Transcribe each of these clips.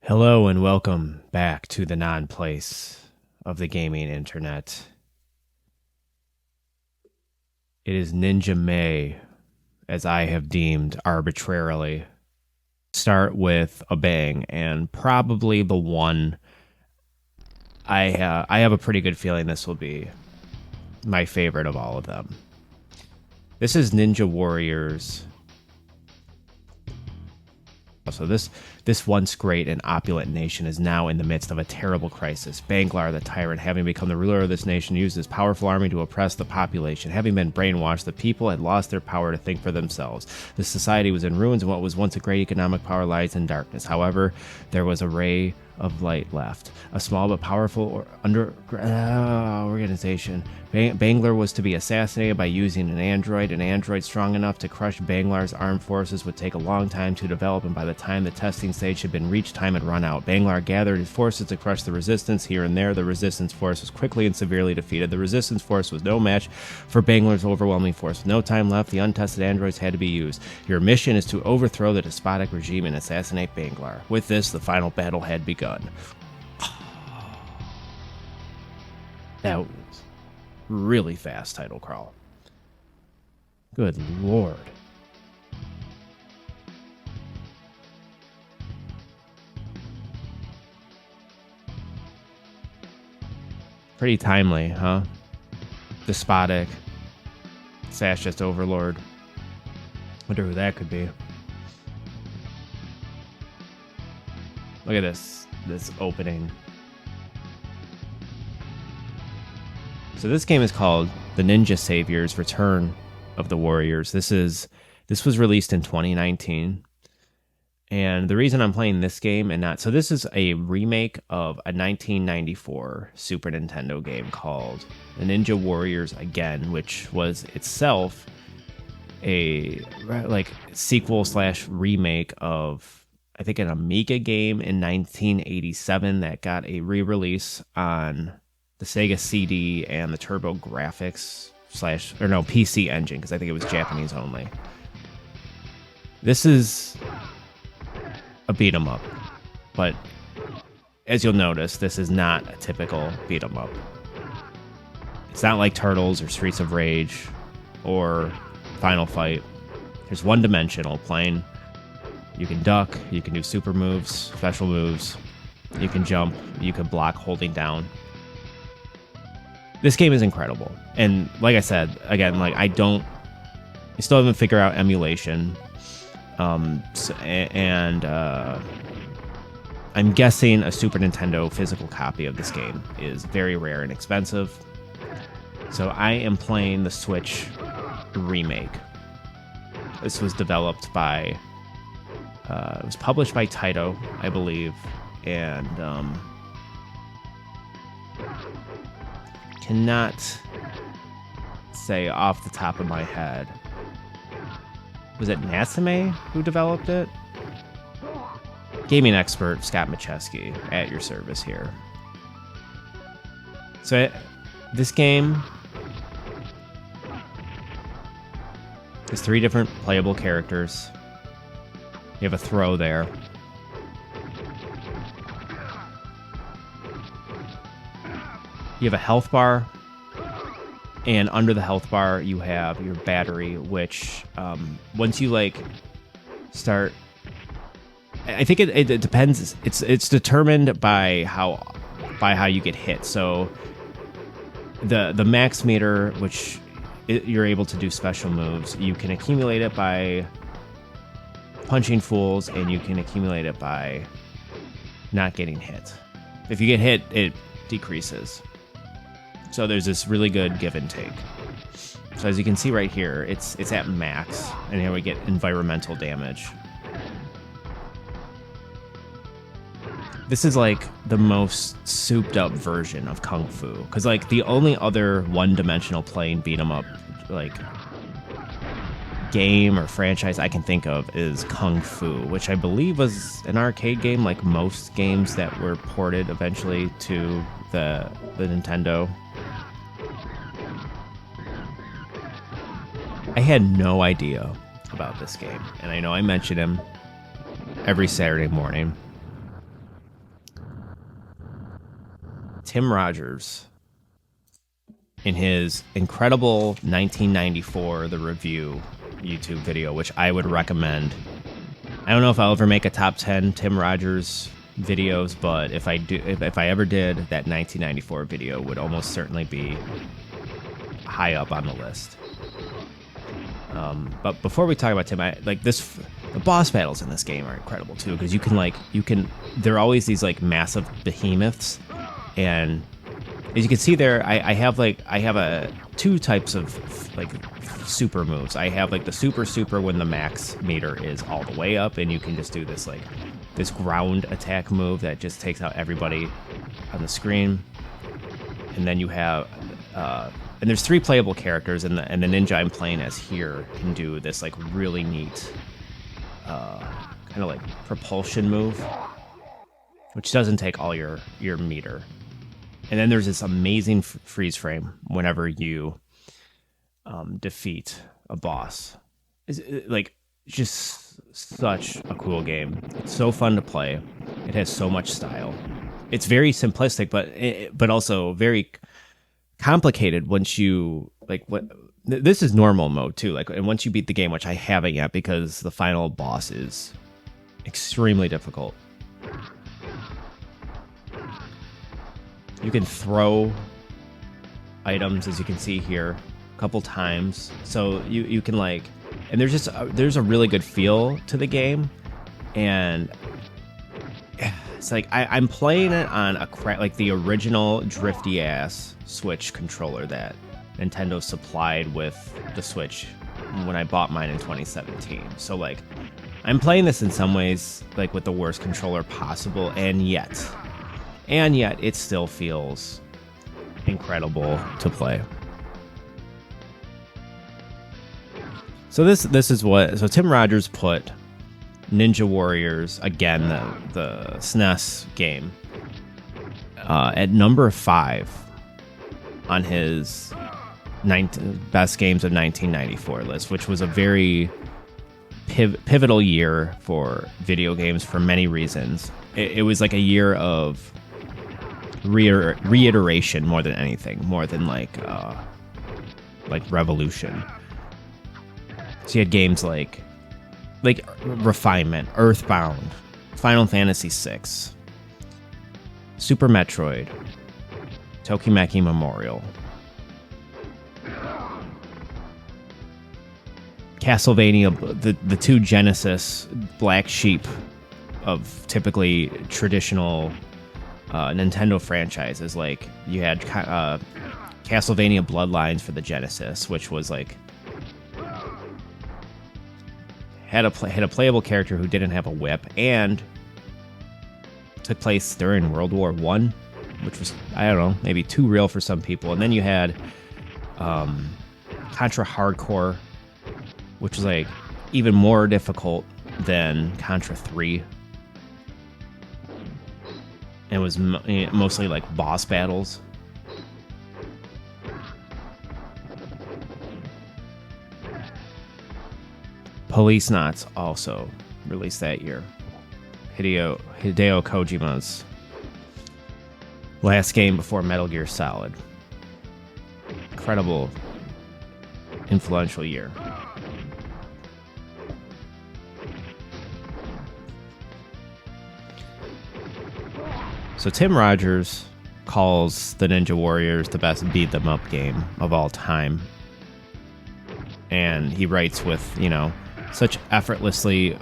Hello and welcome back to the non-place of the gaming internet. It is Ninja May, as I have deemed arbitrarily. Start with a bang, and probably the one I have a pretty good feeling this will be my favorite of all of them. This is Ninja Warriors. So this once great and opulent nation is now in the midst of a terrible crisis. Banglar, the tyrant, having become the ruler of this nation, used his powerful army to oppress the population. Having been brainwashed, the people had lost their power to think for themselves. The society was in ruins, and what was once a great economic power lies in darkness. However, there was a ray of light left. A small but powerful organization. Banglar was to be assassinated by using an android strong enough to crush Banglar's armed forces would take a long time to develop, and by the time the testing stage had been reached, time had run out. Banglar gathered his forces to crush the resistance. Here and there, the resistance force was quickly and severely defeated. The resistance force was no match for Banglar's overwhelming force. With no time left, the untested androids had to be used. Your mission is to overthrow the despotic regime and assassinate Banglar. With this, the final battle had begun. That was really fast title crawl. Good lord. Pretty timely, huh? Despotic. Fascist overlord. Wonder who that could be. Look at this opening. So this game is called The Ninja Saviors: Return of the Warriors. This was released in 2019. And the reason I'm playing this game and not... So this is a remake of a 1994 Super Nintendo game called The Ninja Warriors Again, which was itself a sequel / remake of, I think, an Amiga game in 1987 that got a re-release on the Sega CD and the Turbo Graphics PC Engine, because I think it was Japanese only. This is a beat 'em up, but as you'll notice, this is not a typical beat 'em up. It's not like Turtles or Streets of Rage or Final Fight. There's one-dimensional playing. You can duck, you can do super moves, special moves, you can jump, you can block holding down. This game is incredible. And like I said, again, I still haven't figured out emulation. I'm guessing a Super Nintendo physical copy of this game is very rare and expensive. So I am playing the Switch remake. This was developed by, it was published by Taito, I believe, and cannot say off the top of my head. Was it Natsume who developed it? Gaming expert Scott Macheski at your service here. So this game has 3 different playable characters. You have a throw there. You have a health bar, and under the health bar you have your battery, which once you start, I think it depends. It's determined by how you get hit. So the max meter, which you're able to do special moves, you can accumulate it by punching fools, and you can accumulate it by not getting hit. If you get hit, it decreases. So there's this really good give and take. So as you can see right here, it's at max, and here we get environmental damage. This is the most souped up version of Kung Fu, because the only other one-dimensional playing beat 'em up game or franchise I can think of is Kung Fu, which I believe was an arcade game, like most games that were ported eventually to the Nintendo. I had no idea about this game, and I know I mention him every Saturday morning. Tim Rogers, in his incredible 1994 The Review YouTube video, which I would recommend. I don't know if I'll ever make a top 10 Tim Rogers videos, but if I ever did, that 1994 video would almost certainly be high up on the list. But before we talk about Tim, the boss battles in this game are incredible too, because they're always these like massive behemoths, and as you can see there, I have two types of like super moves. I have like the super when the max meter is all the way up, and you can just do this ground attack move that just takes out everybody on the screen. And then you have and there's 3 playable characters, and the ninja I'm playing as here can do this like really neat kind of like propulsion move, which doesn't take all your meter. And then there's this amazing freeze frame whenever you defeat a boss. It's like just such a cool game. It's so fun to play. It has so much style. It's very simplistic, but also very complicated once you this is normal mode too. And once you beat the game, which I haven't yet because the final boss is extremely difficult. You can throw items, as you can see here, a couple times. So you can and there's a really good feel to the game, and it's like I'm playing it on the original drifty ass Switch controller that Nintendo supplied with the Switch when I bought mine in 2017. So I'm playing this in some ways with the worst controller possible, and yet it still feels incredible to play. So this is what Tim Rogers put Ninja Warriors, again the SNES game, at number 5 on his best games of 1994 list, which was a very pivotal year for video games for many reasons. It was like a year of reiteration more than anything, more than like revolution. So you had games like Refinement, Earthbound, Final Fantasy VI, Super Metroid, Tokimeki Memorial, Castlevania, the 2 Genesis black sheep of typically traditional Nintendo franchises. Like you had Castlevania Bloodlines for the Genesis, which was had a playable character who didn't have a whip and took place during World War I, which was, I don't know, maybe too real for some people. And then you had Contra Hardcore, which was even more difficult than Contra 3. And was mostly boss battles. Police Knots also released that year. Hideo Kojima's last game before Metal Gear Solid. Incredible, influential year. So Tim Rogers calls the Ninja Warriors the best beat-them-up game of all time. And he writes with, such effortlessly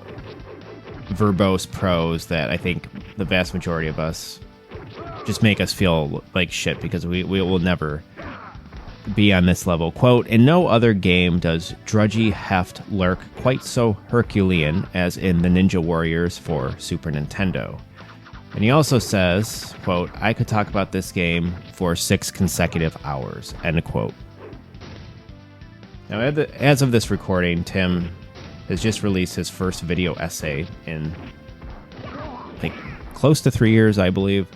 verbose prose that I think the vast majority of us just make us feel like shit because we will never be on this level. Quote, "In no other game does drudgy heft lurk quite so Herculean as in the Ninja Warriors for Super Nintendo." And he also says, quote, "I could talk about this game for 6 consecutive hours," end quote. Now, as of this recording, Tim has just released his first video essay in, I think, close to 3 years, I believe,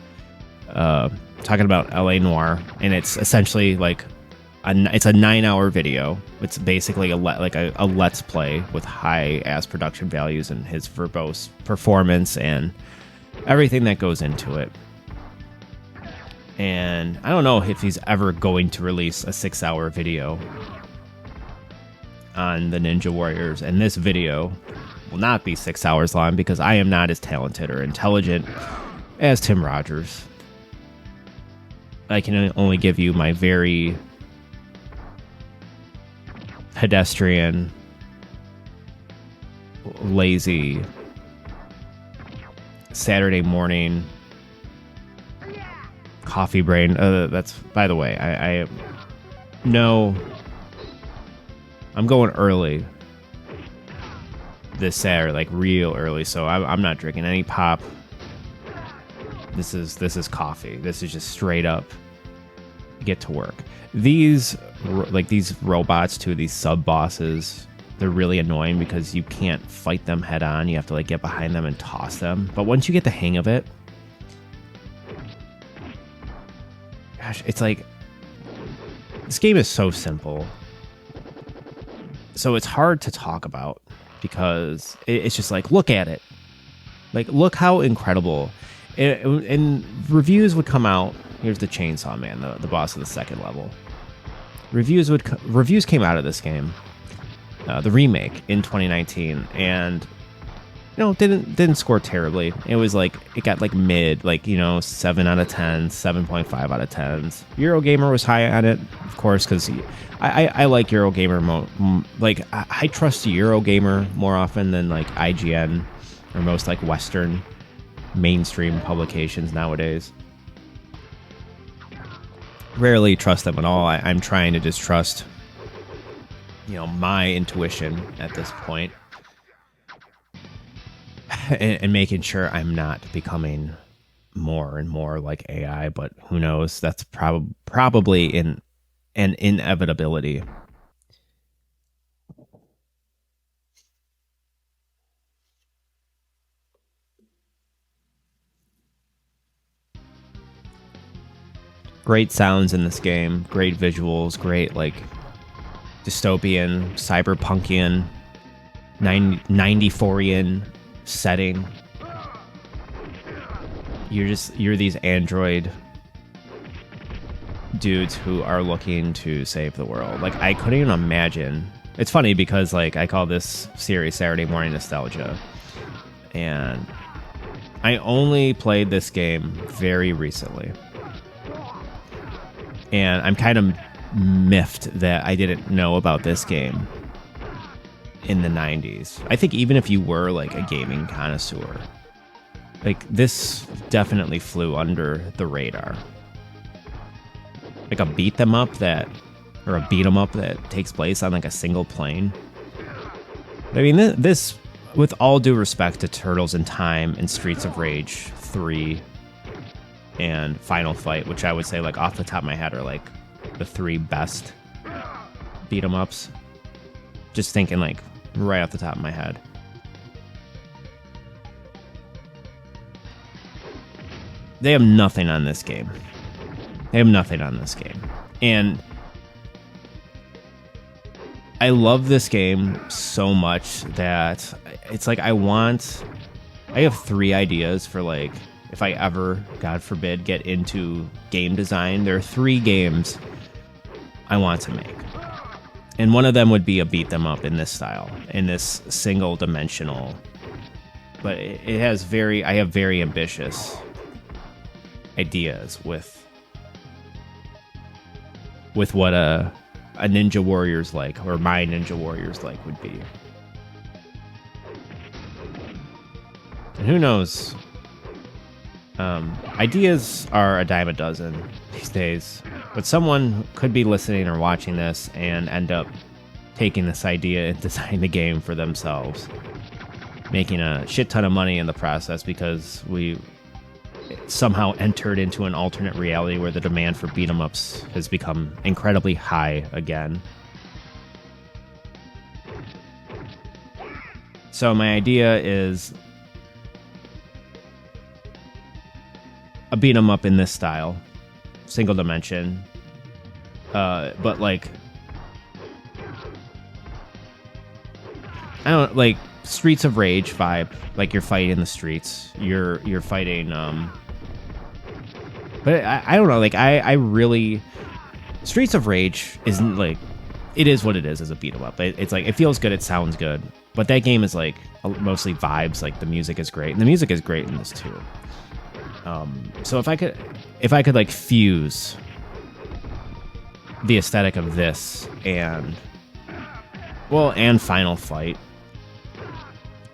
talking about LA Noire, and it's essentially it's a 9-hour video. It's basically a let's play with high-ass production values and his verbose performance and everything that goes into it. And I don't know if he's ever going to release a 6-hour video on the Ninja Warriors. And this video will not be 6 hours long because I am not as talented or intelligent as Tim Rogers. I can only give you my very pedestrian, lazy Saturday morning coffee brain. That's, by the way, I no, I'm going early this Saturday, like real early. So I'm not drinking any pop. This is coffee. This is just straight up get to work. These robots too, these sub bosses, they're really annoying because you can't fight them head on. You have to like get behind them and toss them. But once you get the hang of it, gosh, it's like this game is so simple. So it's hard to talk about because it's just like, look at it. Like, look how incredible. And reviews would come out. Here's the Chainsaw Man, the boss of the second level. Reviews came out of this game, the remake in 2019, and didn't score terribly. It was like it got like mid, 7 out of 10, 7.5 out of 10s. Eurogamer was high on it, of course, because I like Eurogamer I trust Eurogamer more often than like IGN or most like Western mainstream publications nowadays. Rarely trust them at all. I'm trying to just trust, my intuition at this point, and making sure I'm not becoming more and more like AI. But who knows? That's probably an inevitability. Great sounds in this game, great visuals, great like dystopian, cyberpunkian, 94ian setting. You're these android dudes who are looking to save the world. Like, I couldn't even imagine. It's funny because like I call this series Saturday Morning Nostalgia, and I only played this game very recently. And I'm kind of miffed that I didn't know about this game in the 90s. I think even if you were like a gaming connoisseur, like this definitely flew under the radar. Like a beat 'em up that takes place on like a single plane. I mean, this, with all due respect to Turtles in Time and Streets of Rage 3 and Final Fight, which I would say like off the top of my head are like the 3 best beat 'em ups. Just thinking like right off the top of my head. They have nothing on this game. And I love this game so much that it's like I have 3 ideas for like, if I ever, God forbid, get into game design, there are 3 games I want to make. And one of them would be a beat them up in this style, in this single dimensional. But I have very ambitious ideas with what a Ninja Warriors like, or my Ninja Warriors like would be. And who knows? Ideas are a dime a dozen these days, but someone could be listening or watching this and end up taking this idea and designing the game for themselves, making a shit ton of money in the process because we somehow entered into an alternate reality where the demand for beat 'em ups has become incredibly high again. So my idea is a beat 'em up in this style, single dimension, but like, I don't like Streets of Rage vibe. Like you're fighting in the streets. You're fighting But I don't know. Like I really Streets of Rage isn't like it is what it is as a beat 'em up. It's like it feels good, it sounds good, but that game is like mostly vibes. Like the music is great, and the music is great in this too. So if I could like fuse the aesthetic of this and Final Fight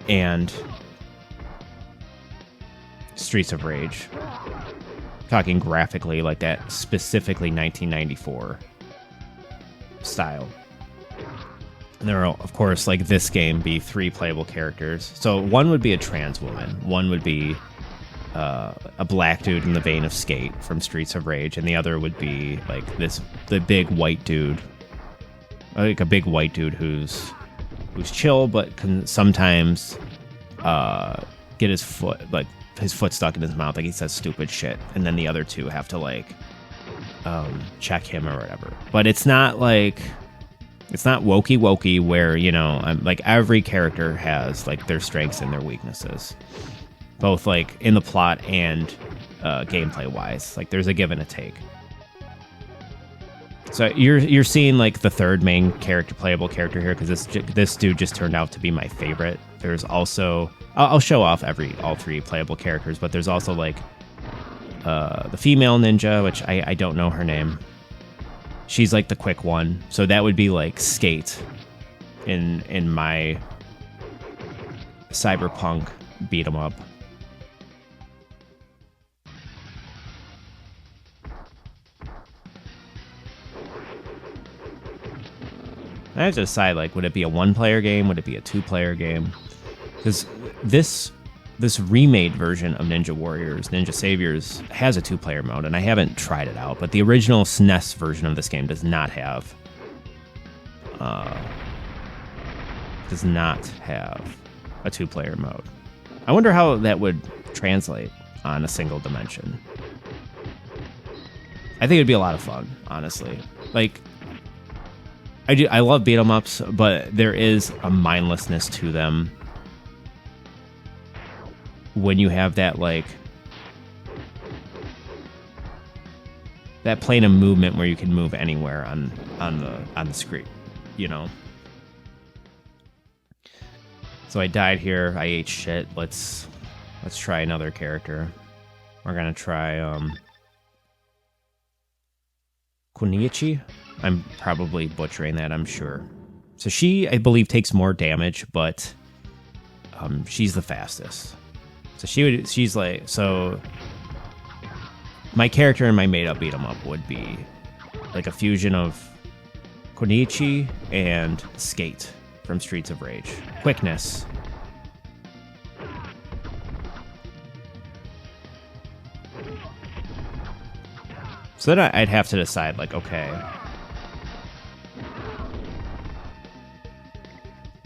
and Streets of Rage, talking graphically like that, specifically 1994 style. And there will, of course, like this game, be 3 playable characters. So one would be a trans woman, one would be a black dude in the vein of Skate from Streets of Rage, and the other would be like the big white dude, like a big white dude who's chill but can sometimes get his foot stuck in his mouth, like he says stupid shit, and then the other 2 have to like check him or whatever. But it's not like it's not wokey where, you know, like every character has like their strengths and their weaknesses, both like in the plot and gameplay wise. Like there's a give and a take. So you're seeing like the third main playable character here, because this dude just turned out to be my favorite. There's also I'll show off all 3 playable characters, but there's also like the female ninja, which I don't know her name. She's like the quick one, so that would be like Skate in my cyberpunk beat 'em up. I have to decide, like, would it be a 1-player game? Would it be a 2-player game? Because this remade version of Ninja Saviors has a 2-player mode, and I haven't tried it out. But the original SNES version of this game does not have a 2-player mode. I wonder how that would translate on a single dimension. I think it'd be a lot of fun, honestly. Like, I love beat 'em ups, but there is a mindlessness to them when you have that like that plane of movement where you can move anywhere on the screen, you know. So I died here. I ate shit. Let's try another character. We're gonna try Kunichi. I'm probably butchering that, I'm sure. So she, I believe, takes more damage, but she's the fastest. So she's like, so my character in my made-up beat-em-up would be like a fusion of Konichi and Skate from Streets of Rage. Quickness. So then I'd have to decide, like, okay,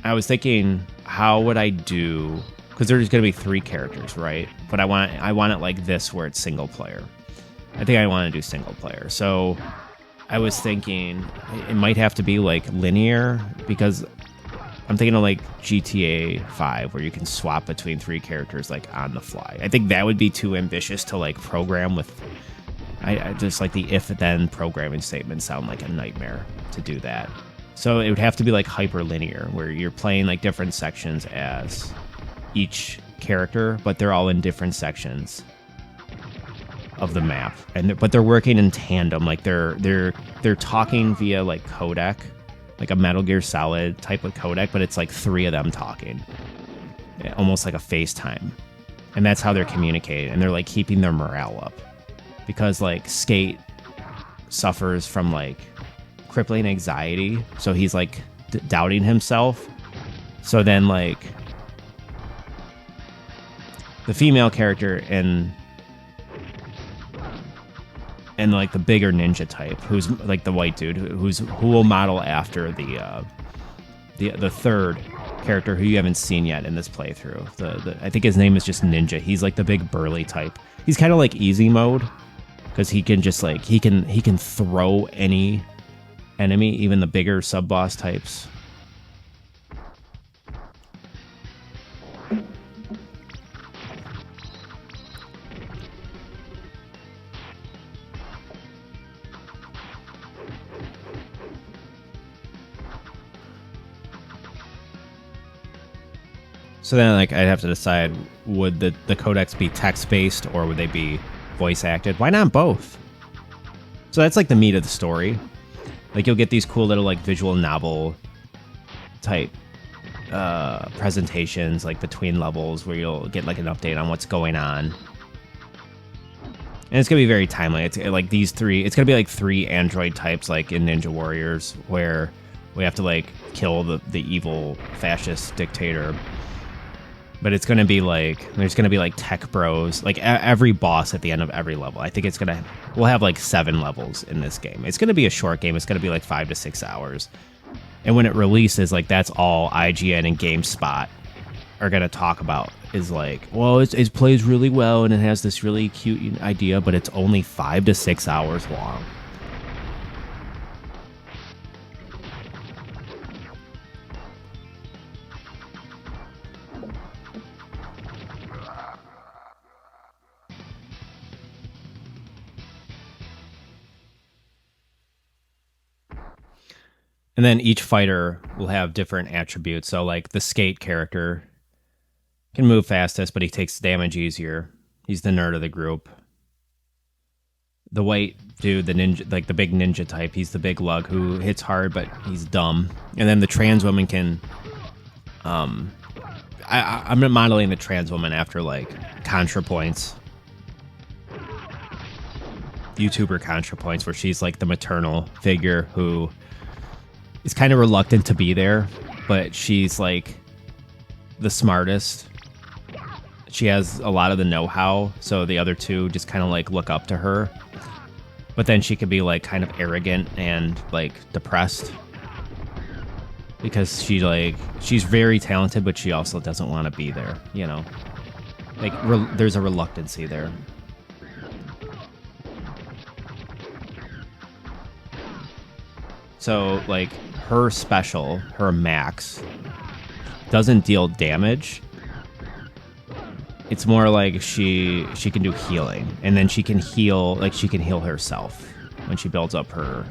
I was thinking, how would I do? Because there's going to be 3 characters, right? But I want it like this, where it's single player. I think I want to do single player. So I was thinking it might have to be like linear, because I'm thinking of like GTA 5, where you can swap between 3 characters like on the fly. I think that would be too ambitious to like program with. I just like the if-then programming statements sound like a nightmare to do that. So it would have to be like hyper-linear, where you're playing like different sections as each character, but they're all in different sections of the map, but they're working in tandem. Like they're talking via like codec, like a Metal Gear Solid type of codec, but it's like 3 of them talking, almost like a FaceTime, and that's how they're communicating, and they're like keeping their morale up, because like Skate suffers from like crippling anxiety, so he's like doubting himself. So then like the female character and like the bigger ninja type, who's like the white dude, who will model after the third character who you haven't seen yet in this playthrough. I think his name is just Ninja. He's like the big burly type. He's kind of like easy mode, because he can just like he can throw any enemy, even the bigger sub boss types. So then, like, I'd have to decide, would the codex be text-based or would they be voice-acted? Why not both? So that's, like, the meat of the story. Like, you'll get these cool little, like, visual novel type presentations, like, between levels where you'll get, like, an update on what's going on. And it's going to be very timely. It's, like, it's going to be, like, 3 android types, like, in Ninja Warriors, where we have to, like, kill the evil fascist dictator. But it's going to be like, there's going to be like tech bros, like every boss at the end of every level. I think we'll have like 7 levels in this game. It's going to be a short game. It's going to be like 5 to 6 hours. And when it releases, like that's all IGN and GameSpot are going to talk about is like, well, it plays really well and it has this really cute idea, but it's only 5 to 6 hours long. And then each fighter will have different attributes. So, like, the skate character can move fastest, but he takes damage easier. He's the nerd of the group. The white dude, the ninja, like the big ninja type, he's the big lug who hits hard, but he's dumb. And then the trans woman can... I'm modeling the trans woman after, like, ContraPoints. YouTuber ContraPoints, where she's, like, the maternal figure who... is kind of reluctant to be there, but she's like the smartest. She has a lot of the know-how, so the other two just kind of like look up to her. But then she could be like kind of arrogant and like depressed because she's very talented, but she also doesn't want to be there, you know? Like there's a reluctancy there. So, like, her special, her max, doesn't deal damage. It's more like she can do healing, and then she can heal herself when she builds up her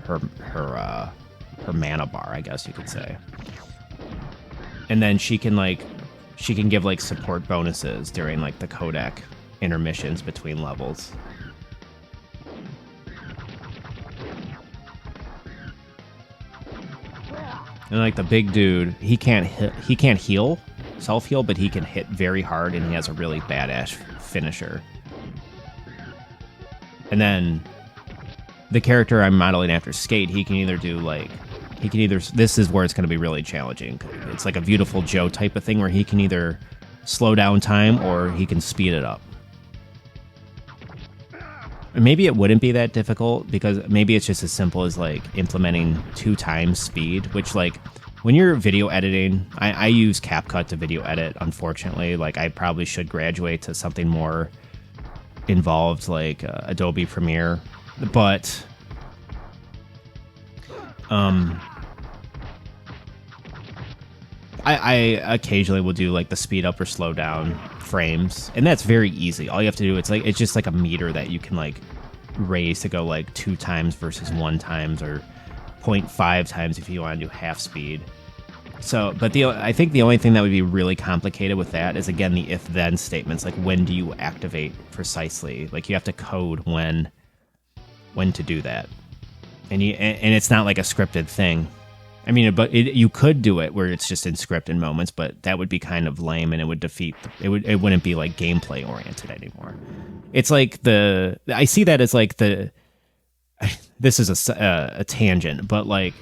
mana bar, I guess you could say. And then she can give like support bonuses during like the codec intermissions between levels. And like the big dude, he can't heal, self-heal, but he can hit very hard, and he has a really badass finisher. And then the character I'm modeling after Skate, this is where it's going to be really challenging. It's like a Beautiful Joe type of thing where he can either slow down time or he can speed it up. And maybe it wouldn't be that difficult because maybe it's just as simple as like implementing 2 times speed, which like when you're video editing, I use CapCut to video edit, unfortunately. Like I probably should graduate to something more involved like Adobe Premiere, but I occasionally will do like the speed up or slow down frames, and that's very easy. All you have to do, it's just like a meter that you can like raise to go like 2 times versus 1 times or 0.5 times if you want to do half speed. So, but I think the only thing that would be really complicated with that is again the if-then statements, like when do you activate precisely? Like you have to code when to do that, and it's not like a scripted thing. I mean, but you could do it where it's just in script and moments, but that would be kind of lame, and it would defeat. It wouldn't be like gameplay oriented anymore. It's like I see that as like this is a tangent, but like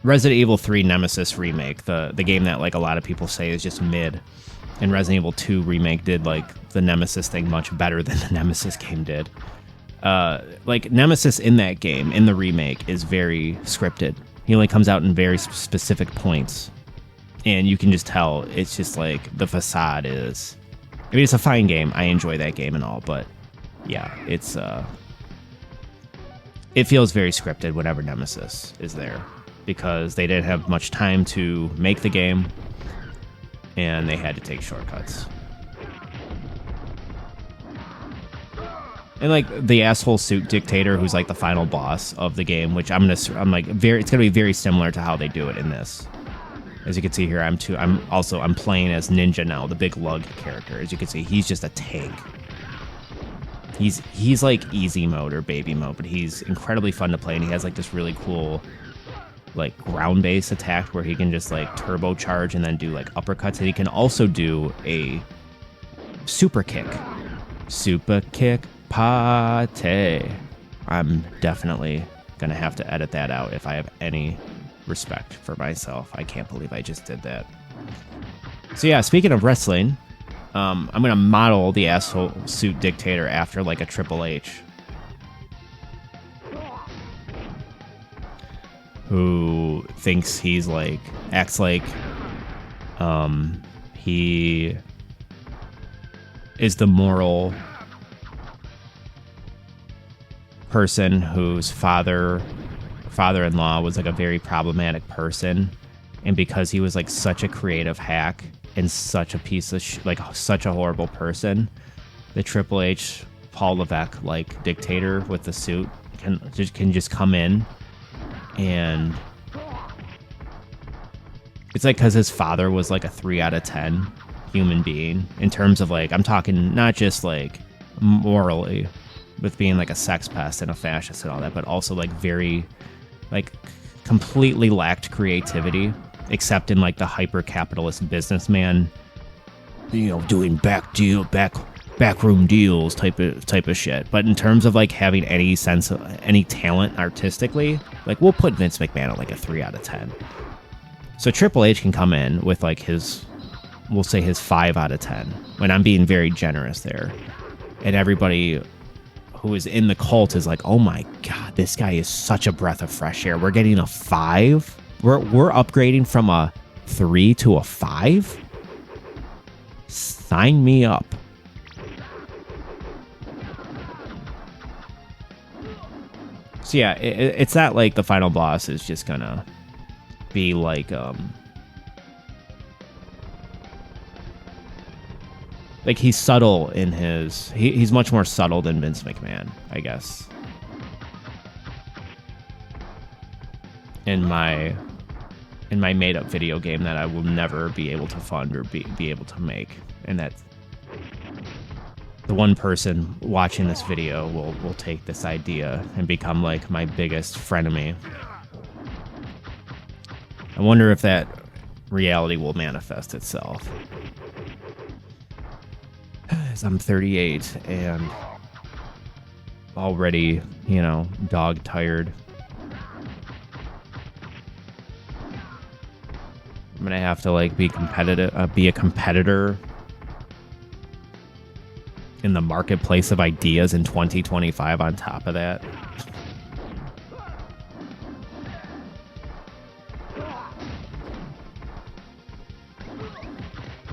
Resident Evil 3 Nemesis remake, the game that like a lot of people say is just mid, and Resident Evil 2 remake did like the Nemesis thing much better than the Nemesis game did. Like Nemesis in that game in the remake is very scripted. He only comes out in very specific points, and you can just tell it's just like the facade is. I mean, it's a fine game. I enjoy that game and all, but yeah, it feels very scripted whenever Nemesis is there because they didn't have much time to make the game, and they had to take shortcuts. And like the asshole suit dictator, who's like the final boss of the game, which it's gonna be very similar to how they do it in this. As you can see here, I'm playing as Ninja now, the big lug character. As you can see, he's just a tank. He's like easy mode or baby mode, but he's incredibly fun to play, and he has like this really cool like ground base attack where he can just like turbocharge and then do like uppercuts, and he can also do a super kick. Super kick pate. I'm definitely gonna have to edit that out if I have any respect for myself. I can't believe I just did that. So yeah, speaking of wrestling, I'm gonna model the asshole suit dictator after like a Triple H, who thinks he's like, acts like he is the moral person whose father-in-law was like a very problematic person, and because he was like such a creative hack and such a piece of like such a horrible person, the Triple H Paul Levesque like dictator with the suit can just come in, and it's like because his father was like a 3 out of 10 human being in terms of like, I'm talking not just like morally with being like a sex pest and a fascist and all that, but also like very like completely lacked creativity, except in like the hyper capitalist businessman, you know, doing backroom deals type of shit. But in terms of like having any sense of any talent artistically, like we'll put Vince McMahon at like a 3 out of 10. So Triple H can come in with like his, we'll say his 5 out of 10, when I'm being very generous there, and everybody who is in the cult is like, oh my god, this guy is such a breath of fresh air. We're getting a 5. We're upgrading from a 3 to a 5. Sign me up. So yeah, it's that like the final boss is just gonna be like he's subtle in his he's much more subtle than Vince McMahon, I guess. In my made up video game that I will never be able to fund or be able to make, and that the one person watching this video will take this idea and become like my biggest frenemy. I wonder if that reality will manifest itself. As I'm 38 and already, you know, dog tired. I'm gonna have to like be competitive, be a competitor in the marketplace of ideas in 2025 on top of that.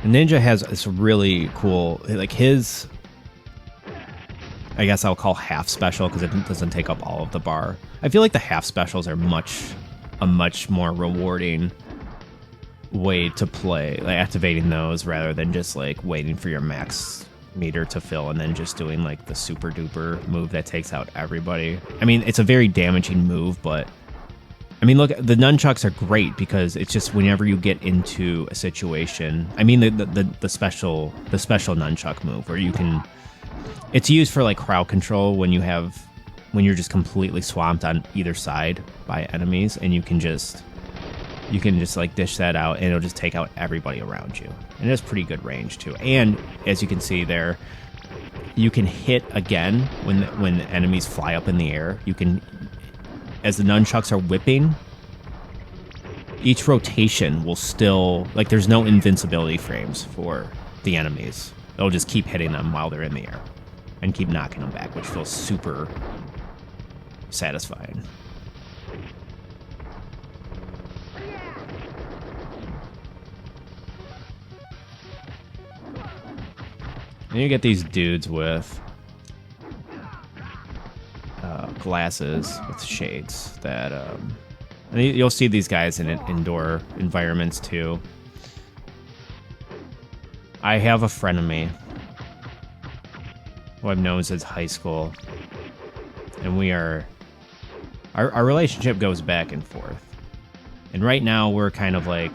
Ninja has this really cool, like his, I guess I'll call half special because it doesn't take up all of the bar. I feel like the half specials are a much more rewarding way to play, like activating those rather than just like waiting for your max meter to fill and then just doing like the super duper move that takes out everybody. I mean, it's a very damaging move, but I mean, look, the nunchucks are great because it's just whenever you get into a situation. I mean, the special nunchuck move where you can, it's used for like crowd control when you're just completely swamped on either side by enemies, and you can just like dish that out and it'll just take out everybody around you. And it has pretty good range too. And as you can see there, you can hit again when enemies fly up in the air. You can, as the nunchucks are whipping, each rotation will still, like, there's no invincibility frames for the enemies. They'll just keep hitting them while they're in the air and keep knocking them back, which feels super satisfying. And you get these dudes with glasses with shades that and you'll see these guys in indoor environments too. I have a friend of me who I've known since high school, and we are our relationship goes back and forth, and right now we're kind of like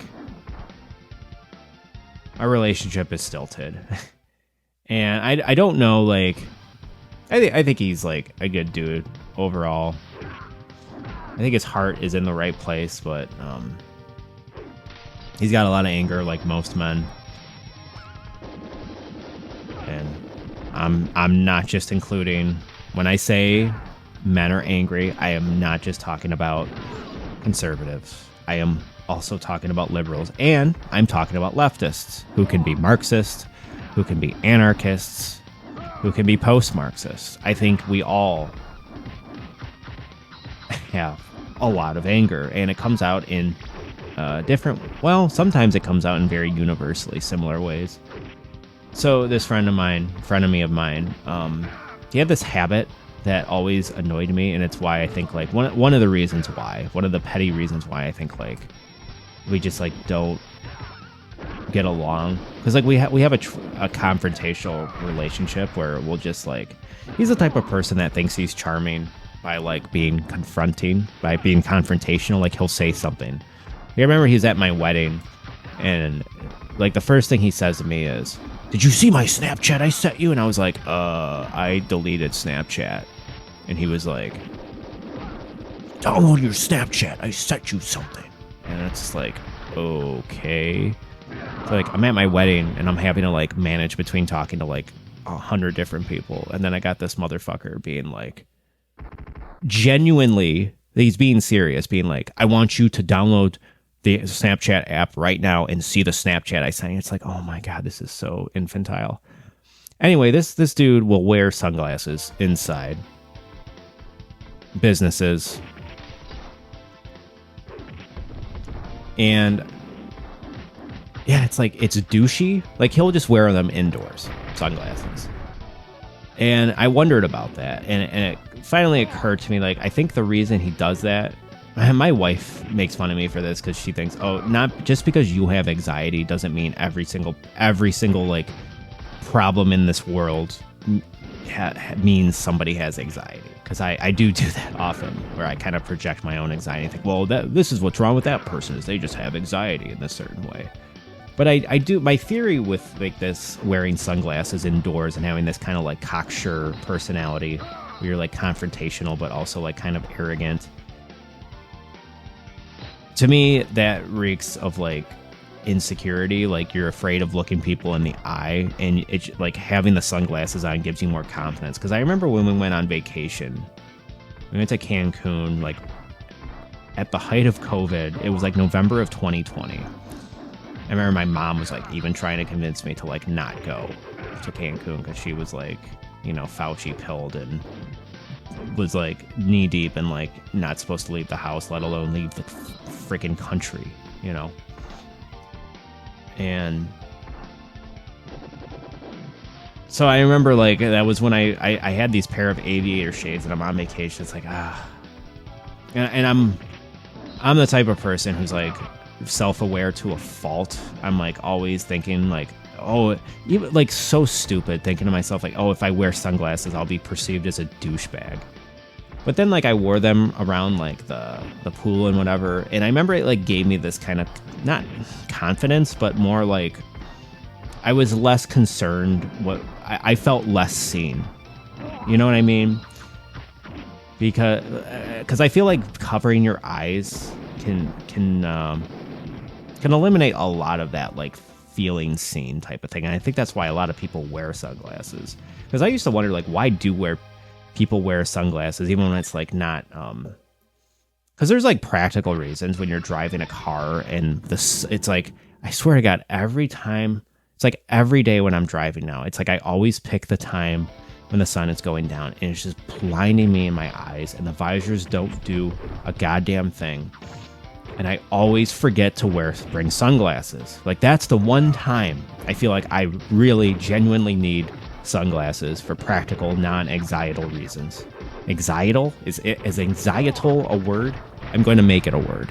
our relationship is stilted. And I don't know, like, I think he's like a good dude overall. I think his heart is in the right place, but he's got a lot of anger like most men. And I'm not just including, when I say men are angry, I am not just talking about conservatives. I am also talking about liberals, and I'm talking about leftists who can be Marxists, who can be anarchists, who can be post-Marxists. I think we all have a lot of anger, and it comes out in sometimes it comes out in very universally similar ways. So this frenemy of mine, he had this habit that always annoyed me, and it's why I think, like, one of the petty reasons why I think, like, we just, like, don't get along, because, like, we have a confrontational relationship where we'll just, like, he's the type of person that thinks he's charming by, like, being confrontational. Like, he'll say something. I remember he was at my wedding, and, like, the first thing he says to me is, "Did you see my Snapchat I sent you?" And I was like, I deleted Snapchat. And he was like, "Download your Snapchat, I sent you something." And it's just like, okay. So, like, I'm at my wedding and I'm having to, like, manage between talking to, like, 100 different people, and then I got this motherfucker being like, genuinely, he's being serious, being like, "I want you to download the Snapchat app right now and see the Snapchat I sent you." It's like, oh my God, this is so infantile. Anyway, this dude will wear sunglasses inside businesses. And yeah, it's like, it's douchey. Like, he'll just wear them indoors, sunglasses. And I wondered about that. And it finally occurred to me, like, I think the reason he does that, my wife makes fun of me for this because she thinks, oh, not just because you have anxiety doesn't mean every single like problem in this world means somebody has anxiety. Because I do that often, where I kind of project my own anxiety and think, well, this is what's wrong with that person, is they just have anxiety in this certain way. But I do, my theory with, like, this wearing sunglasses indoors and having this kind of, like, cocksure personality where you're, like, confrontational but also, like, kind of arrogant, to me, that reeks of, like, insecurity. Like, you're afraid of looking people in the eye, and it's like having the sunglasses on gives you more confidence. Because I remember when we went on vacation, we went to Cancun, like, at the height of COVID. It was like November of 2020. I remember my mom was, like, even trying to convince me to, like, not go to Cancun because she was, like, you know, Fauci pilled and was, like, knee deep and, like, not supposed to leave the house, let alone leave the freaking country, you know. And so I remember, like, that was when I had these pair of aviator shades and I'm on vacation. It's like, and I'm the type of person who's, like, self-aware to a fault. I'm, like, always thinking, like, oh, even, like, so stupid, thinking to myself, like, oh, if I wear sunglasses, I'll be perceived as a douchebag. But then, like, I wore them around, like, the pool and whatever, and I remember it, like, gave me this kind of, not confidence, but more, like, I was less concerned. I felt less seen. You know what I mean? Because I feel like covering your eyes can eliminate a lot of that, like, feeling seen type of thing. And I think that's why a lot of people wear sunglasses. Because I used to wonder, like, why do people wear sunglasses even when it's, like, not because there's, like, practical reasons when you're driving a car, and it's like, I swear to God, every time, it's like every day when I'm driving now, it's like I always pick the time when the sun is going down, and it's just blinding me in my eyes, and the visors don't do a goddamn thing. And I always forget to bring sunglasses. Like, that's the one time I feel like I really genuinely need sunglasses for practical, non-anxietal reasons. Anxietal? Is anxietal a word? I'm going to make it a word.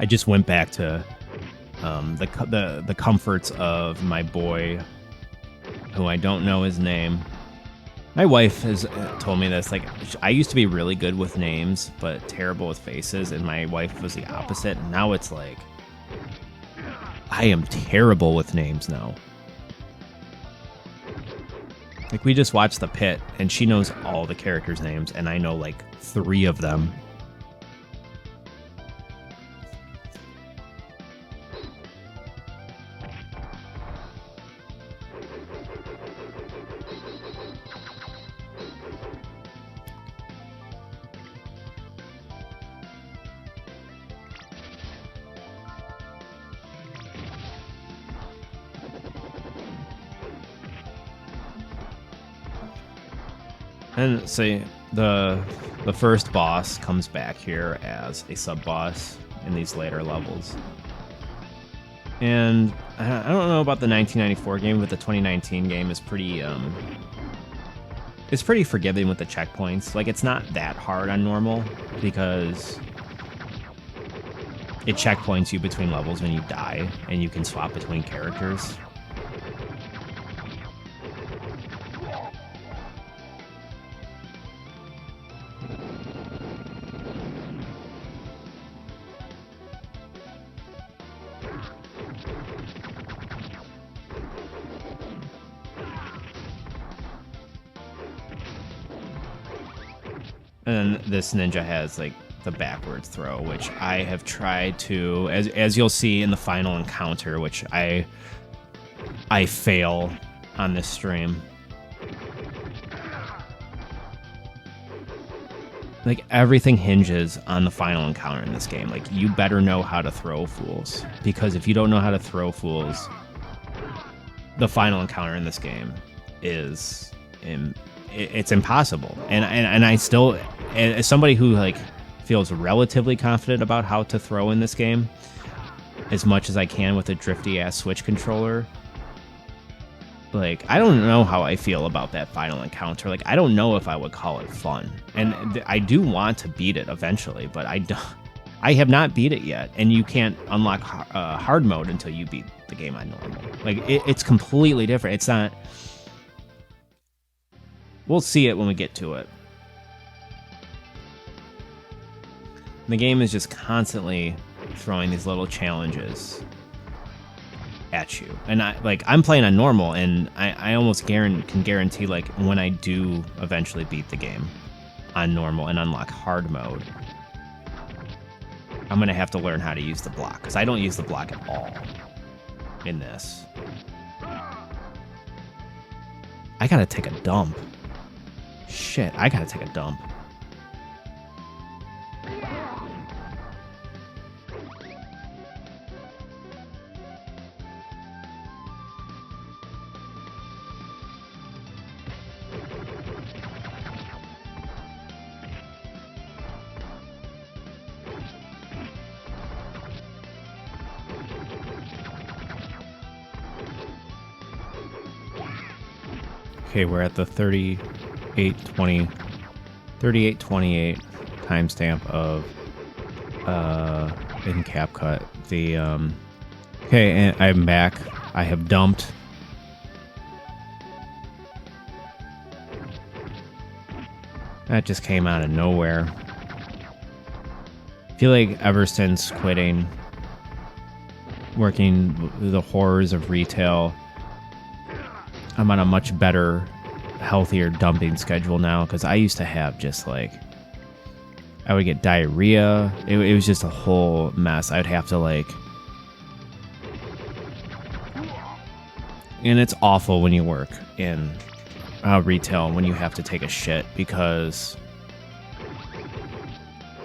I just went back to the comforts of my boy, who I don't know his name, My wife has told me this. Like, I used to be really good with names, but terrible with faces, and my wife was the opposite. And now it's like, I am terrible with names now. Like, we just watched The Pit, and she knows all the characters' names, and I know like 3 of them. And so the first boss comes back here as a sub boss in these later levels. And I don't know about the 1994 game, but the 2019 game is pretty it's pretty forgiving with the checkpoints. Like, it's not that hard on normal because it checkpoints you between levels when you die, and you can swap between characters. And then this ninja has like the backwards throw, which I have tried to, as you'll see in the final encounter, which I fail on this stream. Like, everything hinges on the final encounter in this game. Like, you better know how to throw fools, because if you don't know how to throw fools, the final encounter in this game is it's impossible. And I still, as somebody who like feels relatively confident about how to throw in this game as much as I can with a drifty ass Switch controller, like, I don't know how I feel about that final encounter. Like, I don't know if I would call it fun, and I do want to beat it eventually, but I have not beat it yet, and you can't unlock hard mode until you beat the game on normal. Like, it's completely different. It's not. We'll see it when we get to it. The game is just constantly throwing these little challenges at you. And I'm playing on normal, and I almost can guarantee, like, when I do eventually beat the game on normal and unlock hard mode, I'm going to have to learn how to use the block, because I don't use the block at all in this. I got to take a dump. Shit, I gotta take a dump. Okay, we're at the 3828 timestamp of in CapCut. The okay, and I'm back. I have dumped. That just came out of nowhere. I feel like ever since quitting working the horrors of retail, I'm on a much better, healthier dumping schedule now, because I used to have just like, I would get diarrhea. It was just a whole mess. I'd have to like, and it's awful when you work in retail when you have to take a shit, because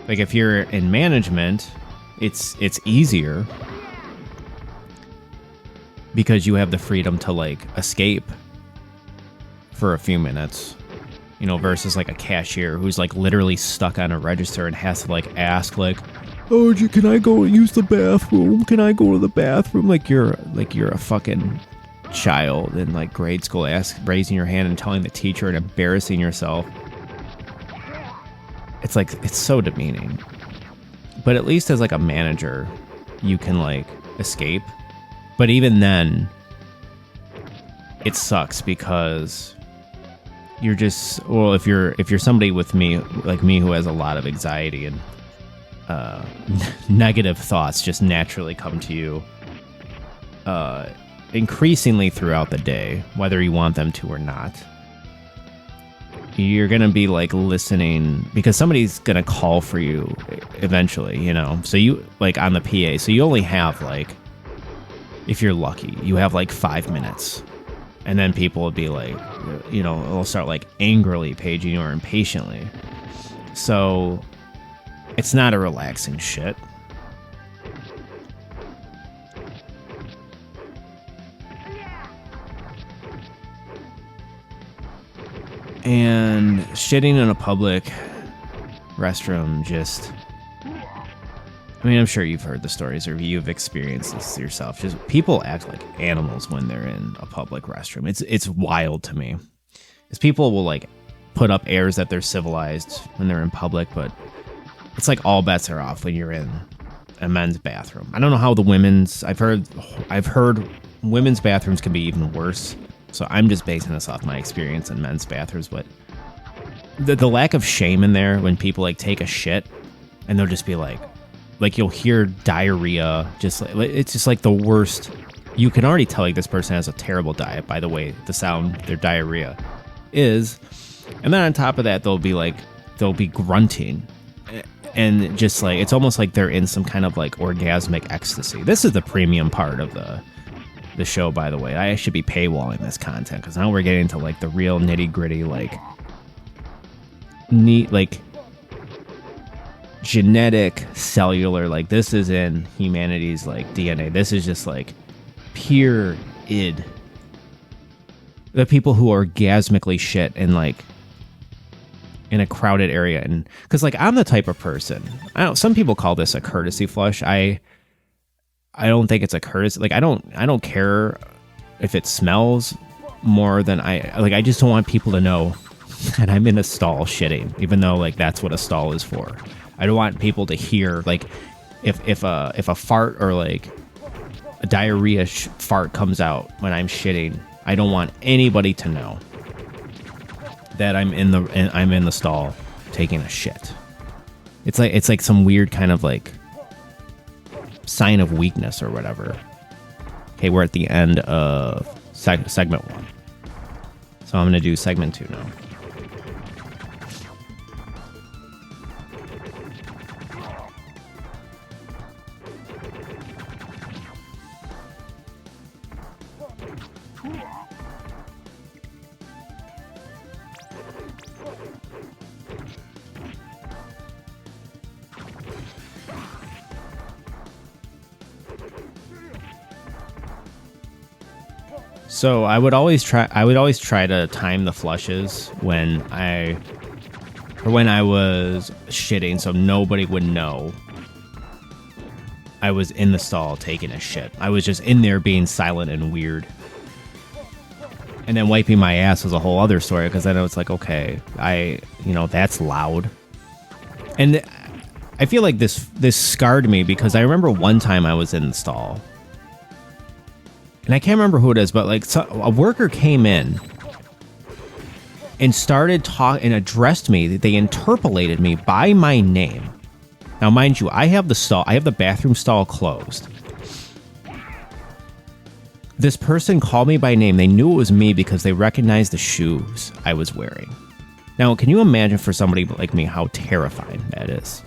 like if you're in management, it's easier because you have the freedom to like escape for a few minutes, you know, versus like a cashier who's like literally stuck on a register and has to like ask like, oh, can I go use the bathroom? Can I go to the bathroom? Like you're a fucking child in like grade school, raising your hand and telling the teacher and embarrassing yourself. It's like, it's so demeaning. But at least as like a manager, you can like escape. But even then, it sucks because you're just, well, if you're somebody with me, like me, who has a lot of anxiety and negative thoughts just naturally come to you increasingly throughout the day, whether you want them to or not. You're gonna be like listening because somebody's gonna call for you eventually, you know. So you like on the PA, so you only have like, if you're lucky, you have like 5 minutes, and then people will be like, you know, they'll start like angrily paging you or impatiently. So it's not a relaxing shit. And shitting in a public restroom just, I mean, I'm sure you've heard the stories or you've experienced this yourself. Just people act like animals when they're in a public restroom. It's wild to me. Because people will like put up airs that they're civilized when they're in public, but it's like all bets are off when you're in a men's bathroom. I don't know how the women's, I've heard women's bathrooms can be even worse. So I'm just basing this off my experience in men's bathrooms, but the lack of shame in there when people like take a shit and they'll just be like you'll hear diarrhea, just like, it's just like the worst. You can already tell like this person has a terrible diet by the way the sound their diarrhea is. And then on top of that, they'll be grunting and just like, it's almost like they're in some kind of like orgasmic ecstasy. This is the premium part of the show, by the way. I should be paywalling this content because now we're getting into like the real nitty gritty, like neat, like genetic, cellular. Like this is in humanity's like DNA. This is just like pure id. The people who orgasmically shit and like in a crowded area, and because like I'm the type of person. Some people call this a courtesy flush. I don't think it's a courtesy. Like I don't care if it smells more than I just don't want people to know that I'm in a stall shitting, even though like that's what a stall is for. I don't want people to hear like if a fart or like a diarrhea fart comes out when I'm shitting. I don't want anybody to know that I'm in the stall taking a shit. It's like some weird kind of like sign of weakness or whatever. Okay, we're at the end of segment 1. So I'm going to do segment 2 now. So I would always try to time the flushes when I was shitting, so nobody would know I was in the stall taking a shit. I was just in there being silent and weird. And then wiping my ass was a whole other story, because then it's like, okay, that's loud. And I feel like this scarred me, because I remember one time I was in the stall. And I can't remember who it is, but like a worker came in and started talking and addressed me. They interpolated me by my name. Now, mind you, I have the bathroom stall closed. This person called me by name. They knew it was me because they recognized the shoes I was wearing. Now, can you imagine for somebody like me how terrifying that is?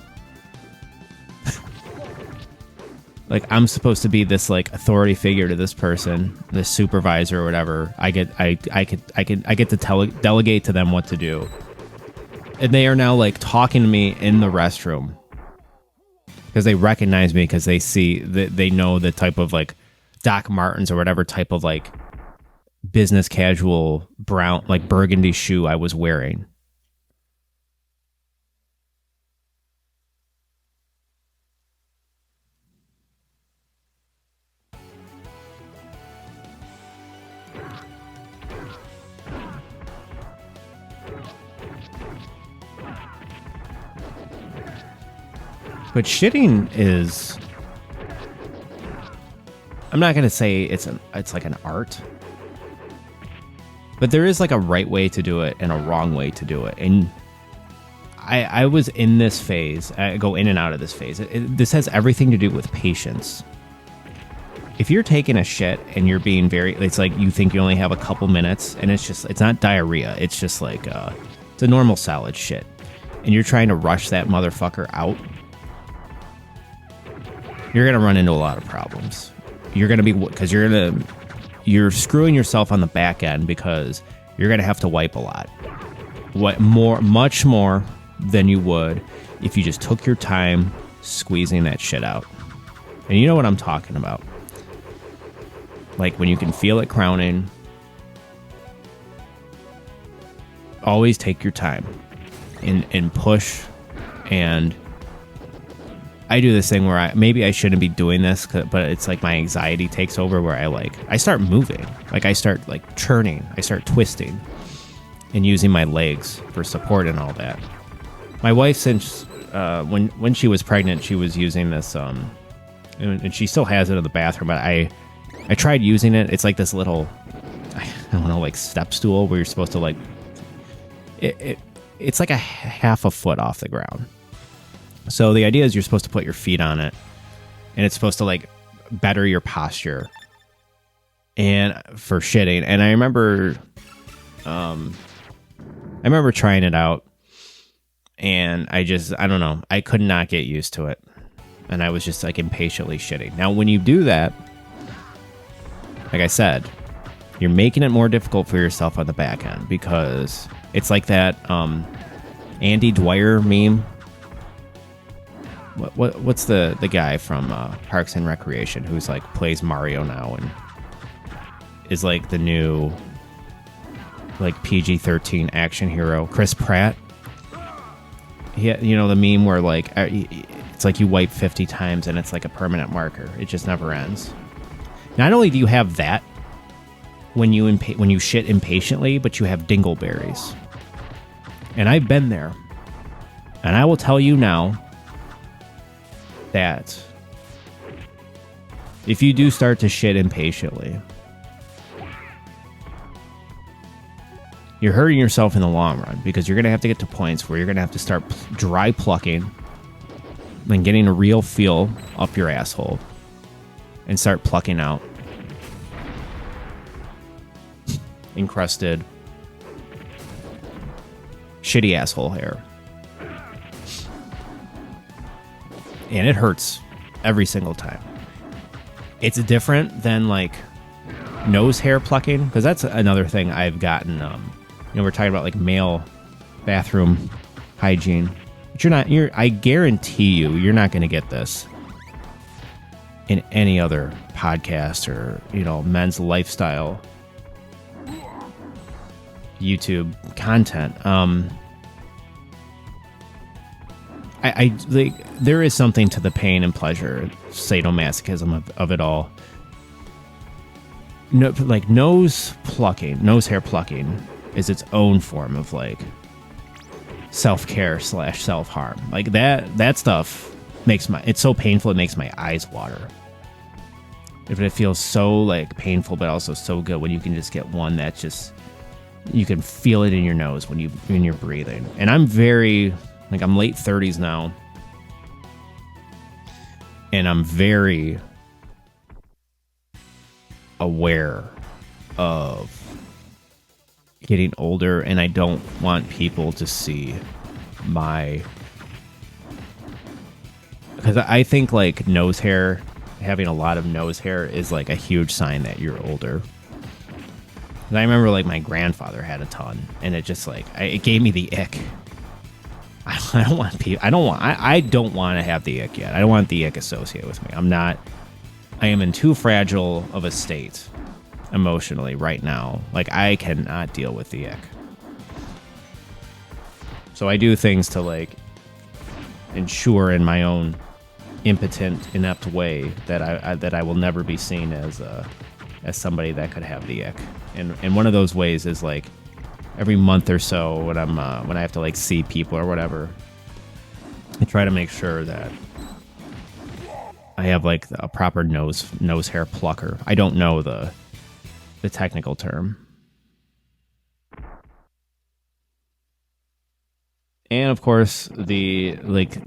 Like, I'm supposed to be this like authority figure to this person, this supervisor or whatever. I get to delegate to them what to do, and they are now like talking to me in the restroom because they recognize me, because they see that they know the type of like Doc Martens or whatever type of like business casual brown, like burgundy shoe I was wearing. But shitting is, I'm not going to say it's like an art, But there is like a right way to do it and a wrong way to do it. And I was in this phase. I go in and out of this phase. This has everything to do with patience. If you're taking a shit and you're being it's like you think you only have a couple minutes, and it's not diarrhea. It's just like, it's a normal solid shit. And you're trying to rush that motherfucker out, you're going to run into a lot of problems. You're going to be, because you're screwing yourself on the back end, because you're going to have to wipe a lot. Much more than you would if you just took your time squeezing that shit out. And you know what I'm talking about. Like when you can feel it crowning, always take your time and push. And I do this thing where maybe I shouldn't be doing this, but it's like my anxiety takes over, where I start moving. Like I start like churning, I start twisting and using my legs for support and all that. My wife, since when she was pregnant, she was using this, and she still has it in the bathroom, but I tried using it. It's like this little, I don't know, like step stool where you're supposed to like, it's like a half a foot off the ground. So the idea is you're supposed to put your feet on it, and it's supposed to like better your posture and for shitting. And I remember trying it out, and I don't know, I could not get used to it. And I was just like impatiently shitting. Now, when you do that, like I said, you're making it more difficult for yourself on the back end, because it's like that Andy Dwyer meme. What's the guy from Parks and Recreation who's like plays Mario now and is like the new like PG-13 action hero, Chris Pratt? You know the meme where like it's like you wipe 50 times and it's like a permanent marker. It just never ends. Not only do you have that when you shit impatiently, but you have dingleberries. And I've been there. And I will tell you now that if you do start to shit impatiently, you're hurting yourself in the long run, because you're going to have to get to points where you're going to have to start dry plucking and getting a real feel up your asshole and start plucking out encrusted shitty asshole hair. And it hurts every single time. It's different than like nose hair plucking, because that's another thing I've gotten. We're talking about like male bathroom hygiene, but I guarantee you're not going to get this in any other podcast or, men's lifestyle YouTube content. I like, there is something to the pain and pleasure, sadomasochism of it all. No, like nose hair plucking is its own form of like self-care / self-harm. Like that stuff it's so painful it makes my eyes water. If it feels so like painful but also so good when you can just get one that just, you can feel it in your nose when you're breathing. And I'm I'm late 30s now, and I'm very aware of getting older, and I don't want people to see because I think like having a lot of nose hair is like a huge sign that you're older. And I remember like my grandfather had a ton, and it just like it gave me the ick. I don't want to have the ick yet. I don't want the ick associated with me. I am in too fragile of a state emotionally right now. Like I cannot deal with the ick. So I do things to like ensure in my own impotent, inept way that I will never be seen as somebody that could have the ick. And one of those ways is like every month or so when I have to like see people or whatever, I try to make sure that I have like a proper nose hair plucker. I don't know the technical term. And of course, the like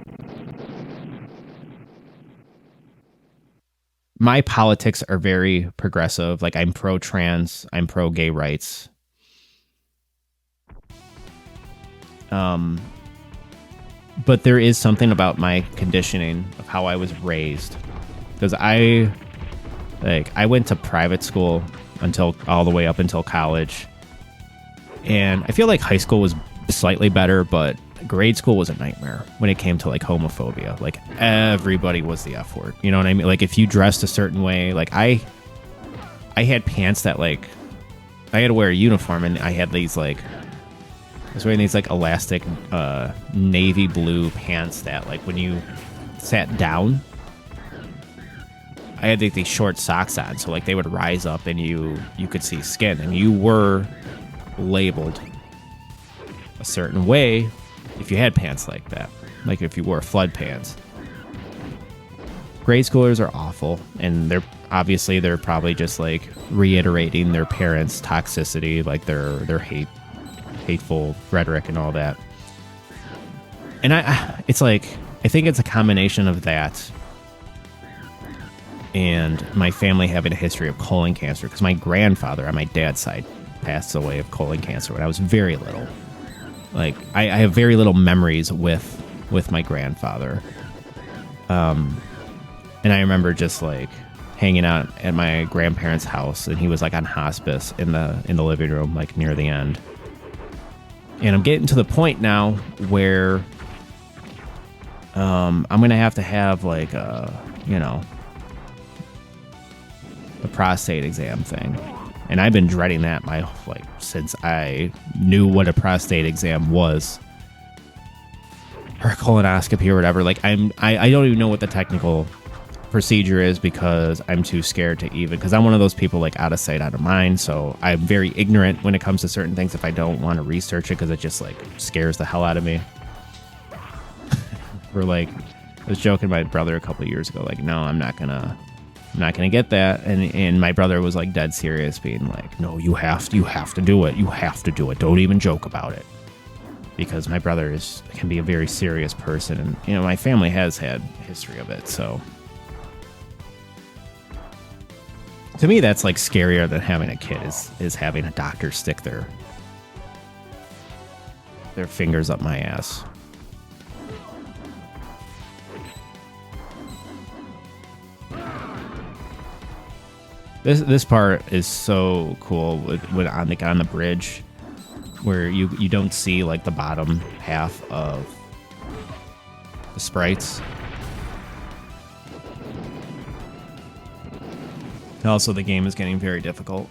my politics are very progressive. Like I'm pro trans, I'm pro gay rights. But there is something about my conditioning of how I was raised, because I went to private school until all the way up until college, and I feel like high school was slightly better, but grade school was a nightmare when it came to like homophobia. Like everybody was the F word. You know what I mean? Like if you dressed a certain way, like I had pants that like I had to wear a uniform, and I had these like I was wearing these like elastic navy blue pants that like when you sat down, I had like these short socks on, so like they would rise up and you could see skin, and you were labeled a certain way if you had pants like that, like if you wore flood pants. Grade schoolers are awful, and they're probably just like reiterating their parents' toxicity, like their hateful rhetoric and all that. And it's like I think it's a combination of that and my family having a history of colon cancer, because my grandfather on my dad's side passed away of colon cancer when I was very little. Like I have very little memories with my grandfather. And I remember just like hanging out at my grandparents' house, and he was like on hospice in the living room, like near the end. And I'm getting to the point now where I'm gonna have to have like a prostate exam thing, and I've been dreading that since I knew what a prostate exam was, or a colonoscopy or whatever. Like I don't even know what the technical procedure is, because I'm too scared to even, because I'm one of those people like out of sight, out of mind. So I'm very ignorant when it comes to certain things if I don't want to research it, because it just like scares the hell out of me. Or like I was joking with my brother a couple of years ago, like, no, I'm not gonna get that, and my brother was like dead serious, being like, no, you have to do it, don't even joke about it, because my brother can be a very serious person, and my family has had a history of it. So to me, that's like scarier than having a kid is having a doctor stick their fingers up my ass. This part is so cool when on the bridge, where you don't see like the bottom half of the sprites. Also, the game is getting very difficult.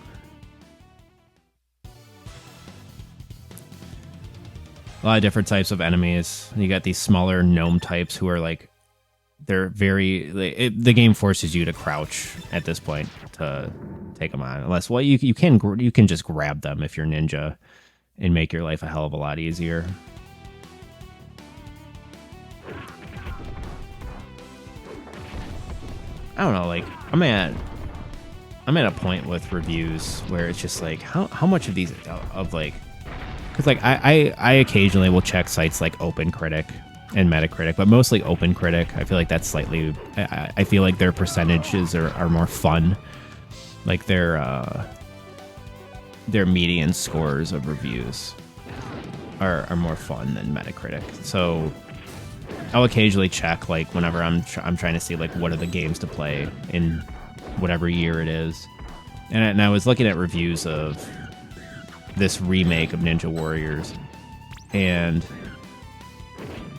A lot of different types of enemies. You got these smaller gnome types who are like, they're the game forces you to crouch at this point to take them on. Unless, well, you can just grab them if you're ninja and make your life a hell of a lot easier. I don't know, like I'm at a point with reviews where it's just like how much of these of like, because like I occasionally will check sites like OpenCritic and Metacritic, but mostly OpenCritic. I feel like that's slightly, I feel like their percentages are more fun. Like their median scores of reviews are more fun than Metacritic. So I'll occasionally check like whenever I'm trying to see like what are the games to play in whatever year it is. And I was looking at reviews of this remake of Ninja Warriors, and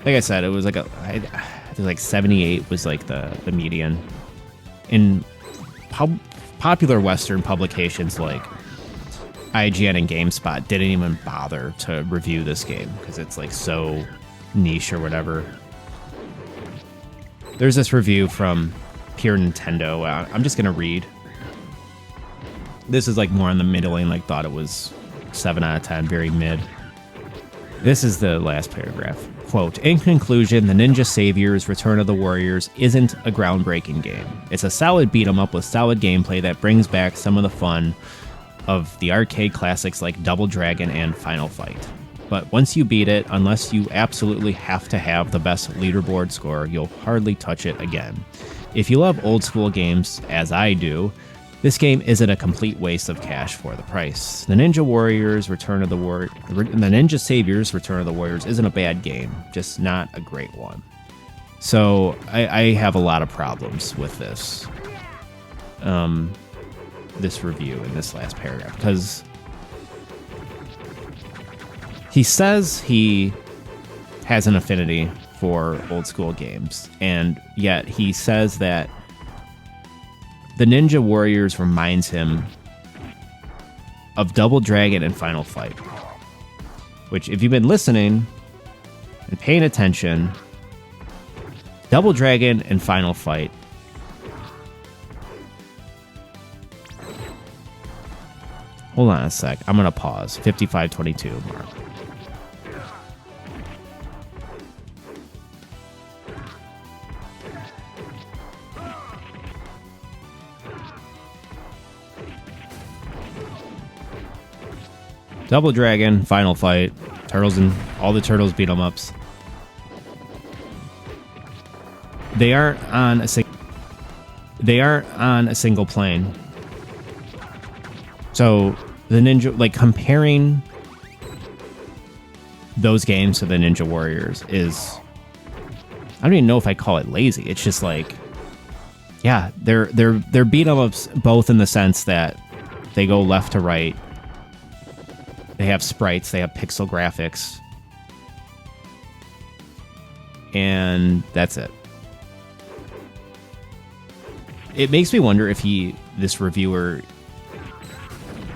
like I said, it was like 78 was like the median. In popular Western publications like IGN and GameSpot didn't even bother to review this game because it's like so niche or whatever. There's this review from Pure Nintendo. I'm just gonna read. This is like more on the middling, like thought it was 7 out of 10, very mid. This is the last paragraph. Quote, in conclusion, the Ninja Saviors Return of the Warriors isn't a groundbreaking game. It's a solid beat 'em up with solid gameplay that brings back some of the fun of the arcade classics like Double Dragon and Final Fight. But once you beat it, unless you absolutely have to have the best leaderboard score, you'll hardly touch it again. If you love old school games, as I do, this game isn't a complete waste of cash for the price. The Ninja Saviors Return of the Warriors isn't a bad game, just not a great one. So I have a lot of problems with this review in this last paragraph, because he says he has an affinity for old school games, and yet he says that the Ninja Warriors reminds him of Double Dragon and Final Fight, which, if you've been listening and paying attention, Double Dragon and Final Fight hold on a sec, I'm gonna pause. 55:22 mark. Double Dragon, Final Fight, Turtles, and all the Turtles beat 'em ups. They aren't on a single plane. So the Ninja, like, comparing those games to the Ninja Warriors is, I don't even know if I call it lazy. It's just like, yeah, they're beat 'em ups both in the sense that they go left to right. They have sprites, they have pixel graphics, and that's it. It makes me wonder if this reviewer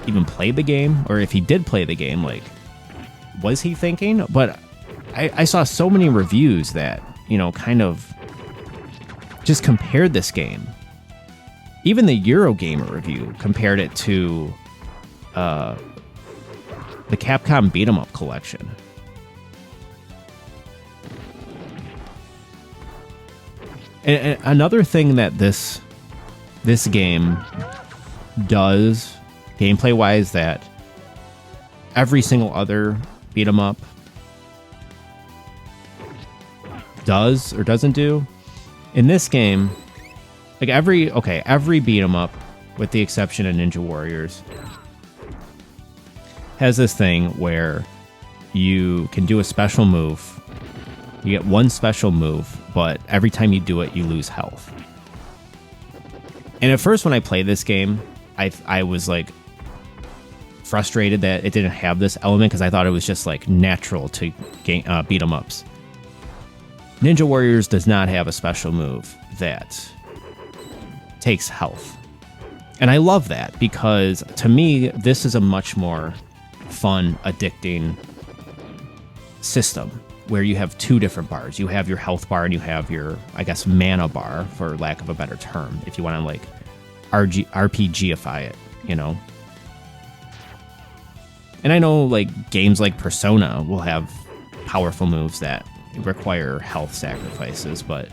even played the game, or if he did play the game, like, was he thinking? But I saw so many reviews that, kind of just compared this game. Even the Eurogamer review compared it to the Capcom Beat 'em Up collection. And another thing that this game does, gameplay-wise, that every single other beat 'em up does or doesn't do, in this game, like every beat 'em up, with the exception of Ninja Warriors, has this thing where you can do a special move. You get one special move, but every time you do it, you lose health. And at first, when I played this game, I was like frustrated that it didn't have this element, because I thought it was just like natural to beat 'em ups. Ninja Warriors does not have a special move that takes health. And I love that, because to me, this is a much more fun, addicting system where you have two different bars. You have your health bar and you have your, I guess, mana bar, for lack of a better term, if you want to like RPGify it, And I know like games like Persona will have powerful moves that require health sacrifices, but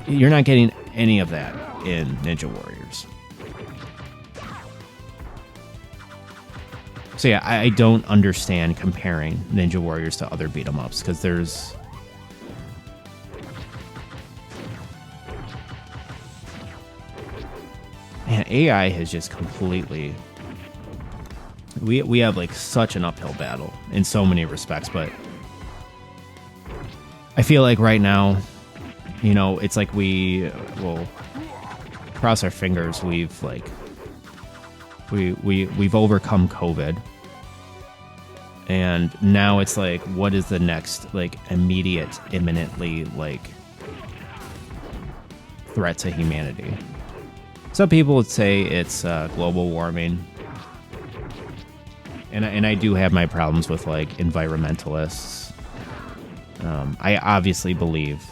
you're not getting any of that in Ninja Warriors. So yeah, I don't understand comparing Ninja Warriors to other beat 'em ups, because there's AI has just completely, we have like such an uphill battle in so many respects, but I feel like right now, it's like we will cross our fingers. We've overcome COVID, and now it's like, what is the next like imminently like threat to humanity? Some people would say it's global warming, and I do have my problems with like environmentalists. I obviously believe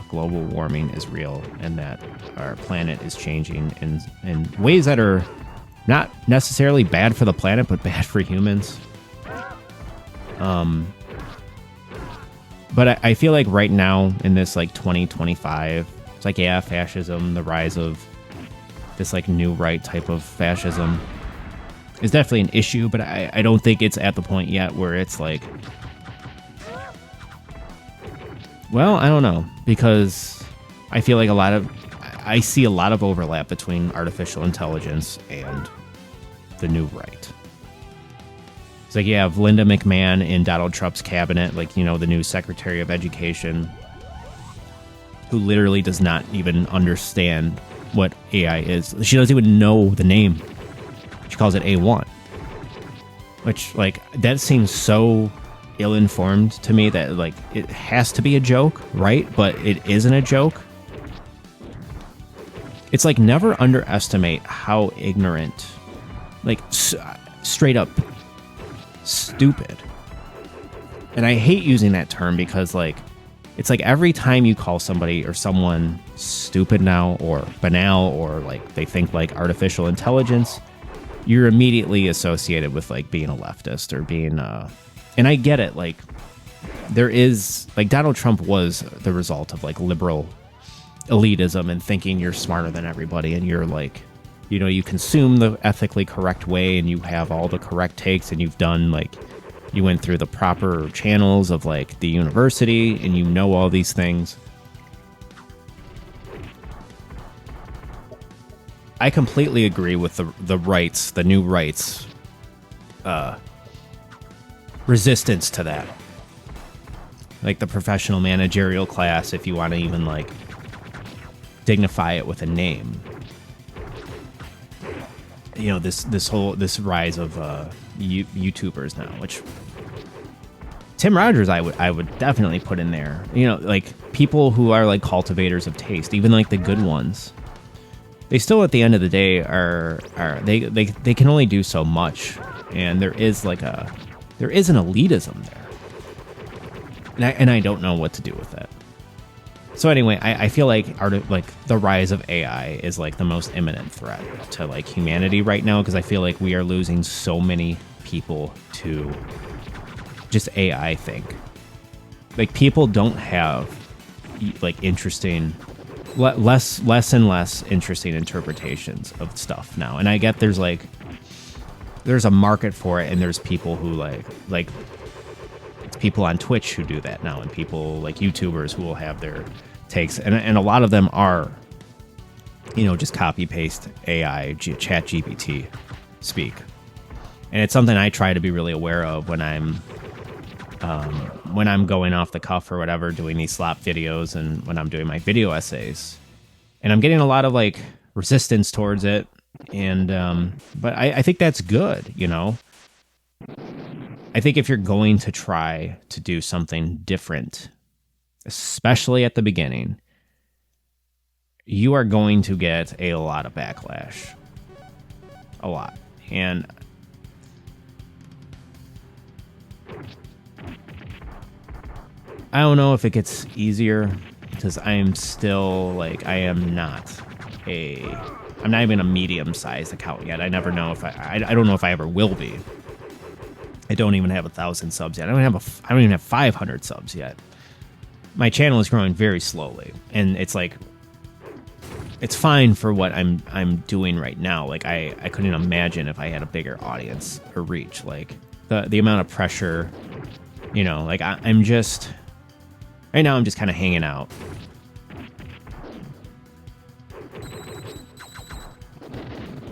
global warming is real, and that our planet is changing in ways that are not necessarily bad for the planet, but bad for humans. But I feel like right now in this like 2025, it's like, yeah, fascism, the rise of this like new right type of fascism is definitely an issue, but I don't think it's at the point yet where it's like Well, I don't know, because I feel like I see a lot of overlap between artificial intelligence and the new right. It's like you have Linda McMahon in Donald Trump's cabinet, like, the new Secretary of Education, who literally does not even understand what AI is. She doesn't even know the name. She calls it A1. Which, like, that seems so ill-informed to me that, like, it has to be a joke, right? But it isn't a joke. It's like, never underestimate how ignorant, like, straight up stupid. And I hate using that term because, like, it's like every time you call somebody or someone stupid now or banal or, like, they think like artificial intelligence, you're immediately associated with, like, being a leftist or being and I get it, like, there is, like, Donald Trump was the result of, like, liberal elitism and thinking you're smarter than everybody, and you're, like, you consume the ethically correct way, and you have all the correct takes, and you've done, like, you went through the proper channels of, like, the university, and you know all these things. I completely agree with the rights, the new rights, resistance to that. Like the professional managerial class, if you want to even, like, dignify it with a name. This rise of YouTubers now, which Tim Rogers I would definitely put in there. Like, people who are, like, cultivators of taste, even, like, the good ones. They still, at the end of the day, they can only do so much, and there is an elitism there, and I don't know what to do with that. So anyway, I feel like the rise of AI is, like, the most imminent threat to, like, humanity right now, because I feel like we are losing so many people to just AI think. Like, people don't have, like, interesting, less and less interesting interpretations of stuff now. And I get there's a market for it, and there's people who like people on Twitch who do that now, and people like YouTubers who will have their takes, and a lot of them are, just copy paste AI, chat GPT speak. And it's something I try to be really aware of when I'm going off the cuff or whatever, doing these slop videos, and when I'm doing my video essays. And I'm getting a lot of, like, resistance towards it, and but I think that's good. I think if you're going to try to do something different, especially at the beginning, you are going to get a lot of backlash. A lot. And I don't know if it gets easier, because I am still, like, I'm not even a medium-sized account yet. I never know if I don't know if I ever will be. I don't even have 1,000 subs yet. I don't even have 500 subs yet. My channel is growing very slowly, and it's like, it's fine for what I'm doing right now. Like, I couldn't imagine if I had a bigger audience or reach. Like, the amount of pressure, like, I'm just, right now I'm just kind of hanging out.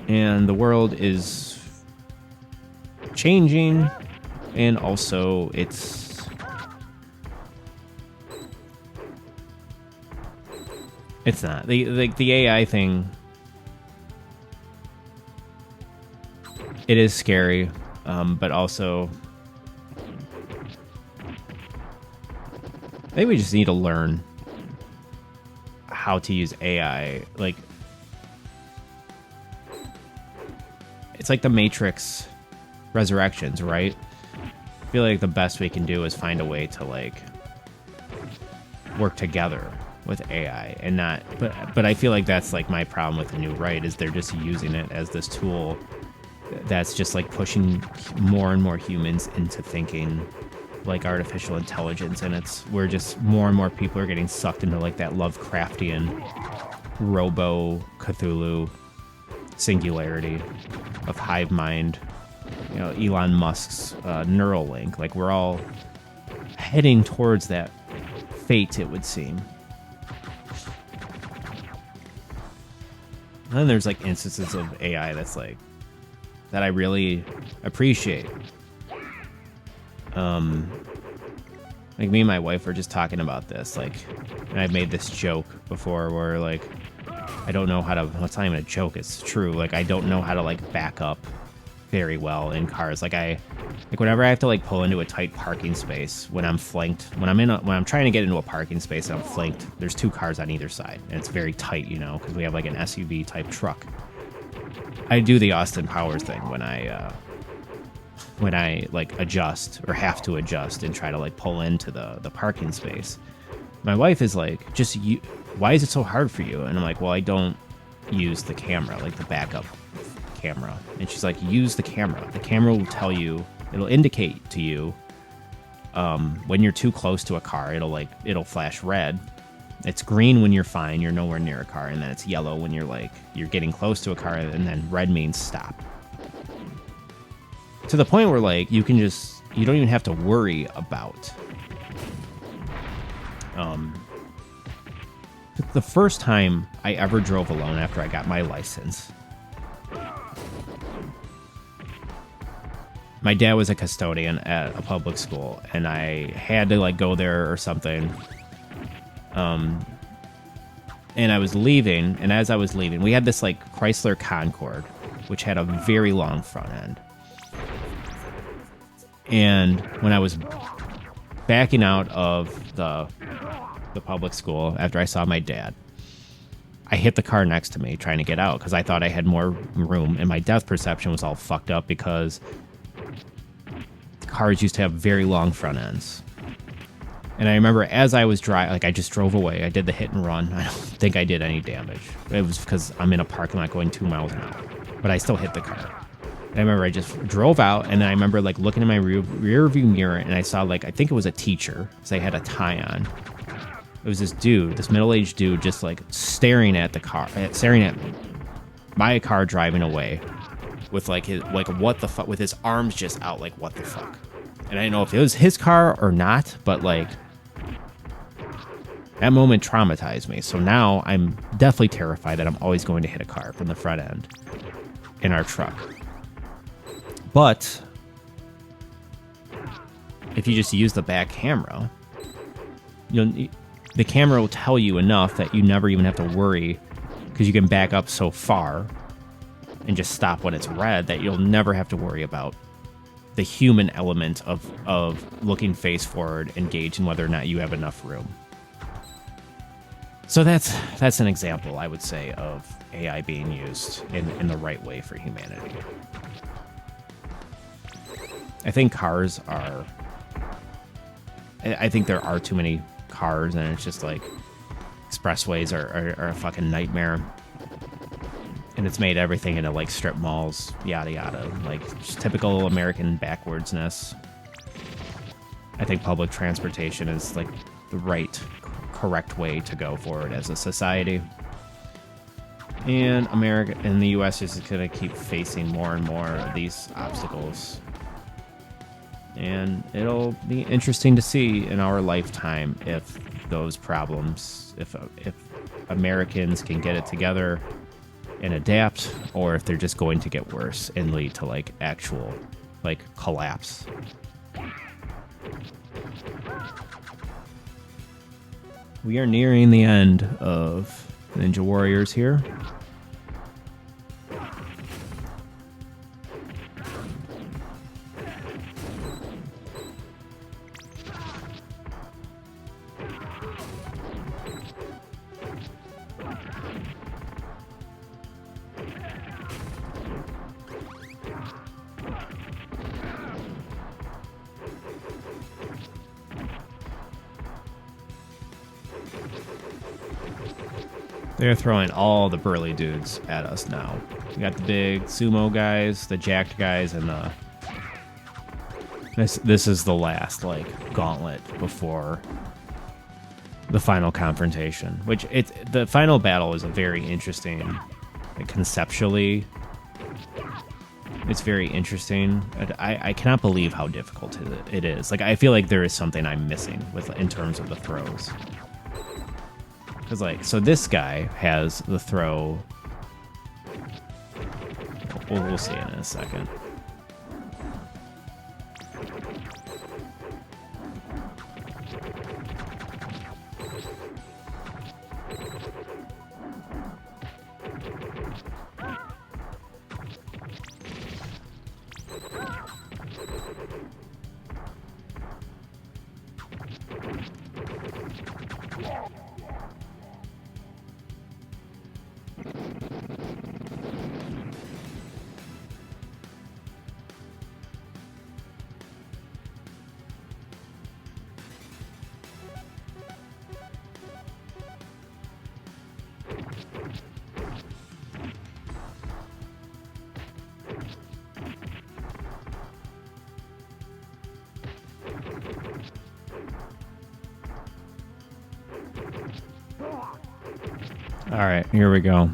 And the world is changing, and also it's not the AI thing. It is scary, but also I think we just need to learn how to use AI. Like, it's like the Matrix Resurrections, right? I feel like the best we can do is find a way to, like, work together with AI and not, but I feel like that's, like, my problem with the new right, is they're just using it as this tool that's just, like, pushing more and more humans into thinking like artificial intelligence, and we're just, more and more people are getting sucked into, like, that Lovecraftian Robo Cthulhu singularity of hive mind, Elon Musk's Neuralink. Like, we're all heading towards that fate, it would seem. And then there's like instances of AI that's like that I really appreciate. Like me and my wife were just talking about this, like, and I've made this joke before where like I don't know how to, well, it's not even a joke, it's true. Like I don't know how to like back up very well in cars. Like whenever I have to like pull into a tight parking space when I'm flanked, when I'm trying to get into a parking space and I'm flanked, there's two cars on either side and it's very tight, you know, because we have like an SUV type truck. I do the Austin Powers thing when I like adjust or have to adjust and try to like pull into the parking space. My wife is like, why is it so hard for you? And I'm like, well, I don't use the camera, like the backup camera. And she's like, use the camera. The camera will tell you, it'll indicate to you when you're too close to a car. It'll flash red. It's green when you're fine, you're nowhere near a car, and then it's yellow when you're getting close to a car, and then red means stop. To the point where like you don't even have to worry about the first time I ever drove alone after I got my license. My dad was a custodian at a public school, and I had to like go there or something. And I was leaving, and as I was leaving, we had this like Chrysler Concorde, which had a very long front end. And when I was backing out of the public school after I saw my dad, I hit the car next to me trying to get out because I thought I had more room, and my depth perception was all fucked up because cars used to have very long front ends. And I remember as I was driving, like I just drove away. I did the hit and run. I don't think I did any damage. It was because I'm in a parking lot going 2 miles an hour, but I still hit the car. I remember I just drove out, and then I remember like looking in my rear view mirror, and I saw like, I think it was a teacher because they had a tie on. It was this dude, this middle-aged dude, just like staring at my car driving away with like his, like what the fuck, with his arms just out, like what the fuck. And I didn't know if it was his car or not, but like that moment traumatized me. So now I'm definitely terrified that I'm always going to hit a car from the front end in our truck. But if you just use the back camera, the camera will tell you enough that you never even have to worry, because you can back up so far and just stop when it's red that you'll never have to worry about the human element of looking face forward and gauging whether or not you have enough room. So that's an example, I would say, of AI being used in the right way for humanity. I think I think there are too many cars, and it's just like expressways are a fucking nightmare. And it's made everything into like strip malls, yada yada, like just typical American backwardsness. I think public transportation is like the correct way to go forward as a society. And America and the US is going to keep facing more and more of these obstacles. And it'll be interesting to see in our lifetime if those problems, if Americans can get it together and adapt, or if they're just going to get worse and lead to like actual like collapse. We are nearing the end of Ninja Warriors here. They're throwing all the burly dudes at us now. We got the big sumo guys, the jacked guys, and this is the last like gauntlet before the final confrontation. Which the final battle is a very interesting, like, conceptually. It's very interesting. I cannot believe how difficult it is. Like, I feel like there is something I'm missing with in terms of the throws. Because, like, so this guy has the throw. We'll see in a second. All right, here we go.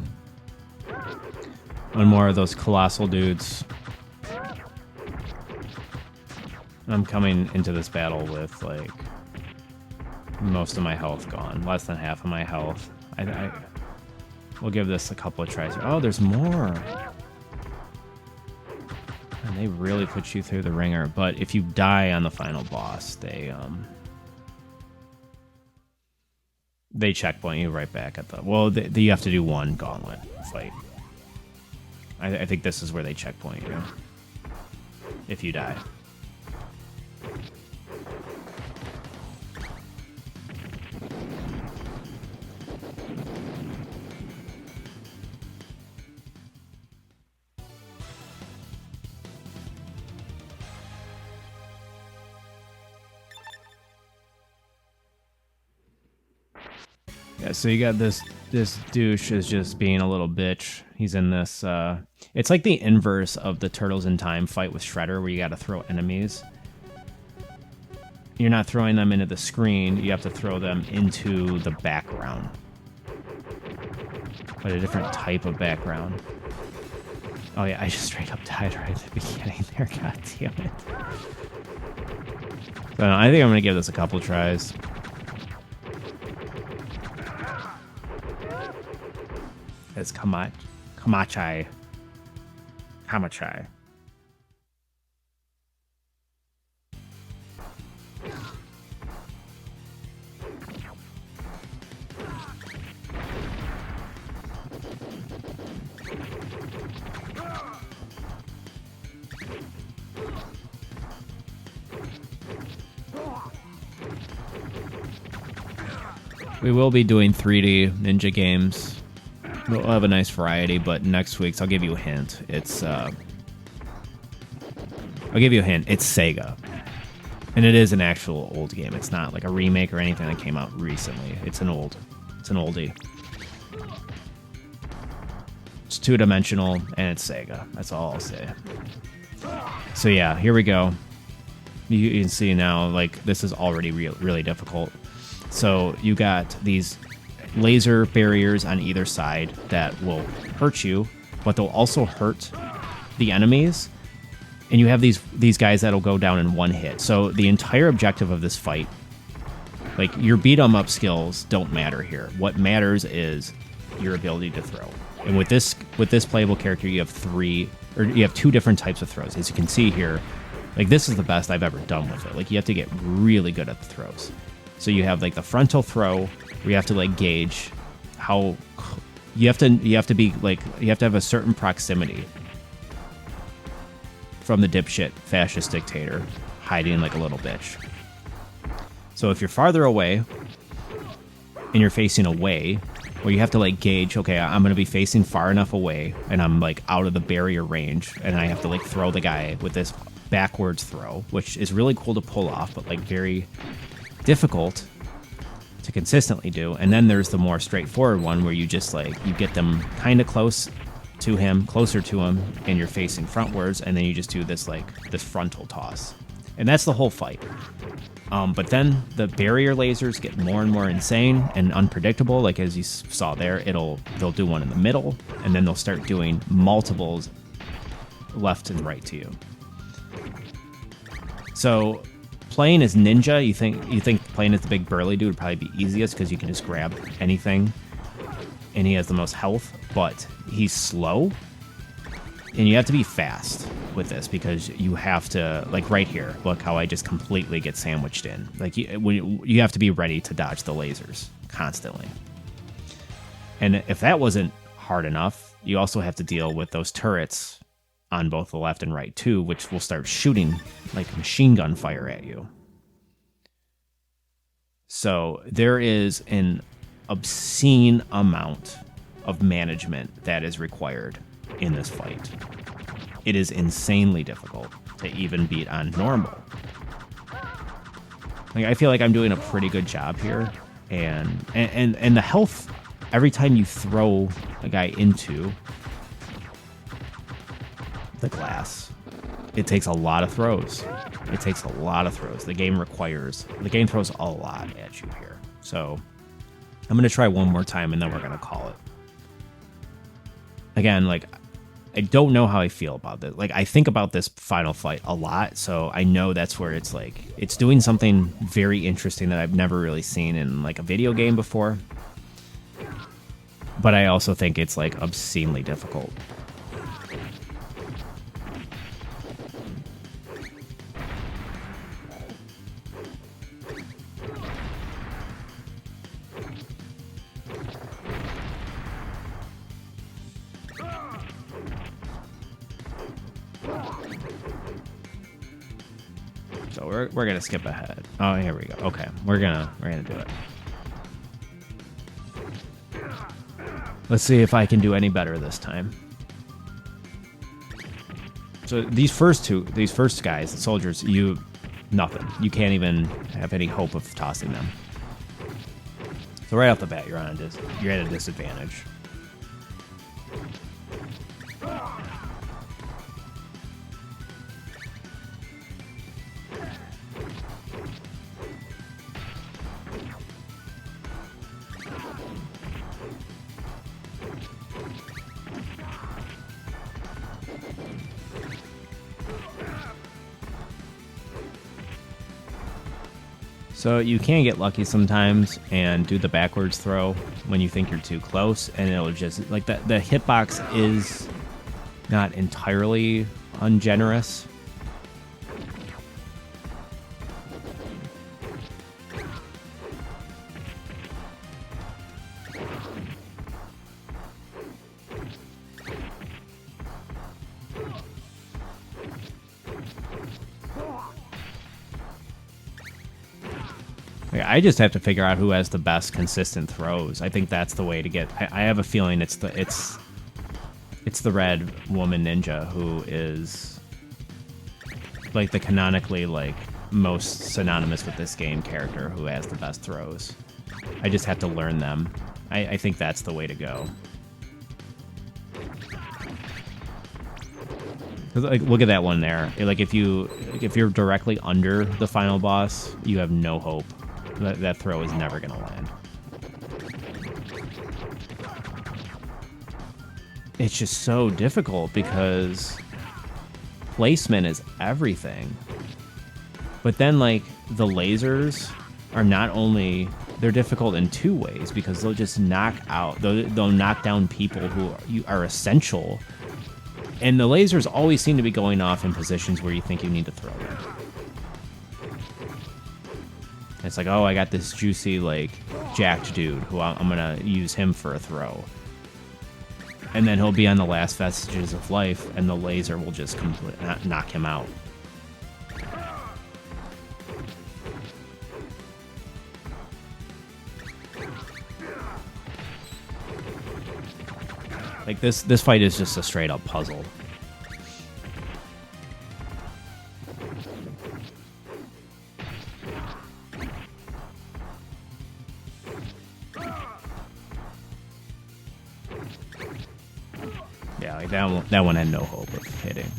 One more of those colossal dudes. I'm coming into this battle with, like, most of my health gone. Less than half of my health. We'll give this a couple of tries. Oh, there's more. And they really put you through the ringer. But if you die on the final boss, they checkpoint you right back at the... Well, you have to do one gauntlet fight. I think this is where they checkpoint you. If you die. Yeah, so you got this douche is just being a little bitch. He's in this it's like the inverse of the Turtles in Time fight with Shredder where you got to throw enemies. You're not throwing them into the screen, you have to throw them into the background. But a different type of background. Oh yeah, I just straight up died right at the beginning there, god damn it. So I think I'm gonna give this a couple tries. It's Kamachai. We will be doing 3D Ninja games. We'll have a nice variety, but next week's, I'll give you a hint. It's, I'll give you a hint. It's Sega. And it is an actual old game. It's not like a remake or anything that came out recently. It's an oldie. It's two-dimensional, and it's Sega. That's all I'll say. So yeah, here we go. You can see now, like, this is already really difficult. So you got these laser barriers on either side that will hurt you, but they'll also hurt the enemies. And you have these guys that'll go down in one hit. So the entire objective of this fight, like, your beat 'em up skills don't matter here. What matters is your ability to throw. And with this playable character, you have two different types of throws. As you can see here, like, this is the best I've ever done with it. Like, you have to get really good at the throws. So you have, like, the frontal throw where you have to, like, gauge how you have to be, like, you have to have a certain proximity from the dipshit fascist dictator hiding like a little bitch. So if you're farther away and you're facing away, well, you have to, like, gauge, okay, I'm going to be facing far enough away and I'm, like, out of the barrier range, and I have to, like, throw the guy with this backwards throw, which is really cool to pull off, but, like, very difficult to consistently do. And then there's the more straightforward one where you just, like, you get them kind of closer to him, and you're facing frontwards, and then you just do this, like, this frontal toss. And that's the whole fight. But then the barrier lasers get more and more insane and unpredictable. Like, as you saw there, they'll do one in the middle, and then they'll start doing multiples left and right to you. So playing as Ninja, you think playing as the big burly dude would probably be easiest because you can just grab anything, and he has the most health, but he's slow, and you have to be fast with this because you have to, like right here, look how I just completely get sandwiched in. Like you have to be ready to dodge the lasers constantly. And if that wasn't hard enough, you also have to deal with those turrets on both the left and right too, which will start shooting like machine gun fire at you. So there is an obscene amount of management that is required in this fight. It is insanely difficult to even beat on normal. Like, I feel like I'm doing a pretty good job here, and the health every time you throw a guy into the glass, it takes a lot of throws. It takes a lot of throws. The game throws a lot at you here. So I'm going to try one more time, and then we're going to call it. Again, like, I don't know how I feel about this. Like, I think about this final fight a lot, so I know that's where it's like, it's doing something very interesting that I've never really seen in like a video game before. But I also think it's like obscenely difficult. So we're gonna skip ahead. Oh, here we go. Okay, we're gonna do it. Let's see if I can do any better this time. So these first guys, the soldiers, nothing. You can't even have any hope of tossing them. So right off the bat, you're at a disadvantage. So you can get lucky sometimes and do the backwards throw when you think you're too close, and it'll just, like, the hitbox is not entirely ungenerous. I just have to figure out who has the best consistent throws. I think that's the way to get. I have a feeling it's the red woman ninja who is like the canonically like most synonymous with this game character who has the best throws. I just have to learn them. I think that's the way to go. Like, look at that one there. Like, if you're directly under the final boss, you have no hope. That throw is never going to land. It's just so difficult because placement is everything. But then, like, the lasers are not only... They're difficult in two ways because they'll just knock out... They'll knock down people who are essential. And the lasers always seem to be going off in positions where you think you need to throw them. It's like, oh, I got this juicy, like, jacked dude who I'm going to use him for a throw. And then he'll be on the last vestiges of life, and the laser will just knock him out. Like, this fight is just a straight-up puzzle. Yeah, like that one had no hope of hitting.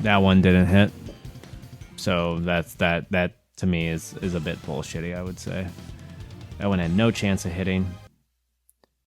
That one didn't hit. So that to me is a bit bullshitty, I would say. That one had no chance of hitting.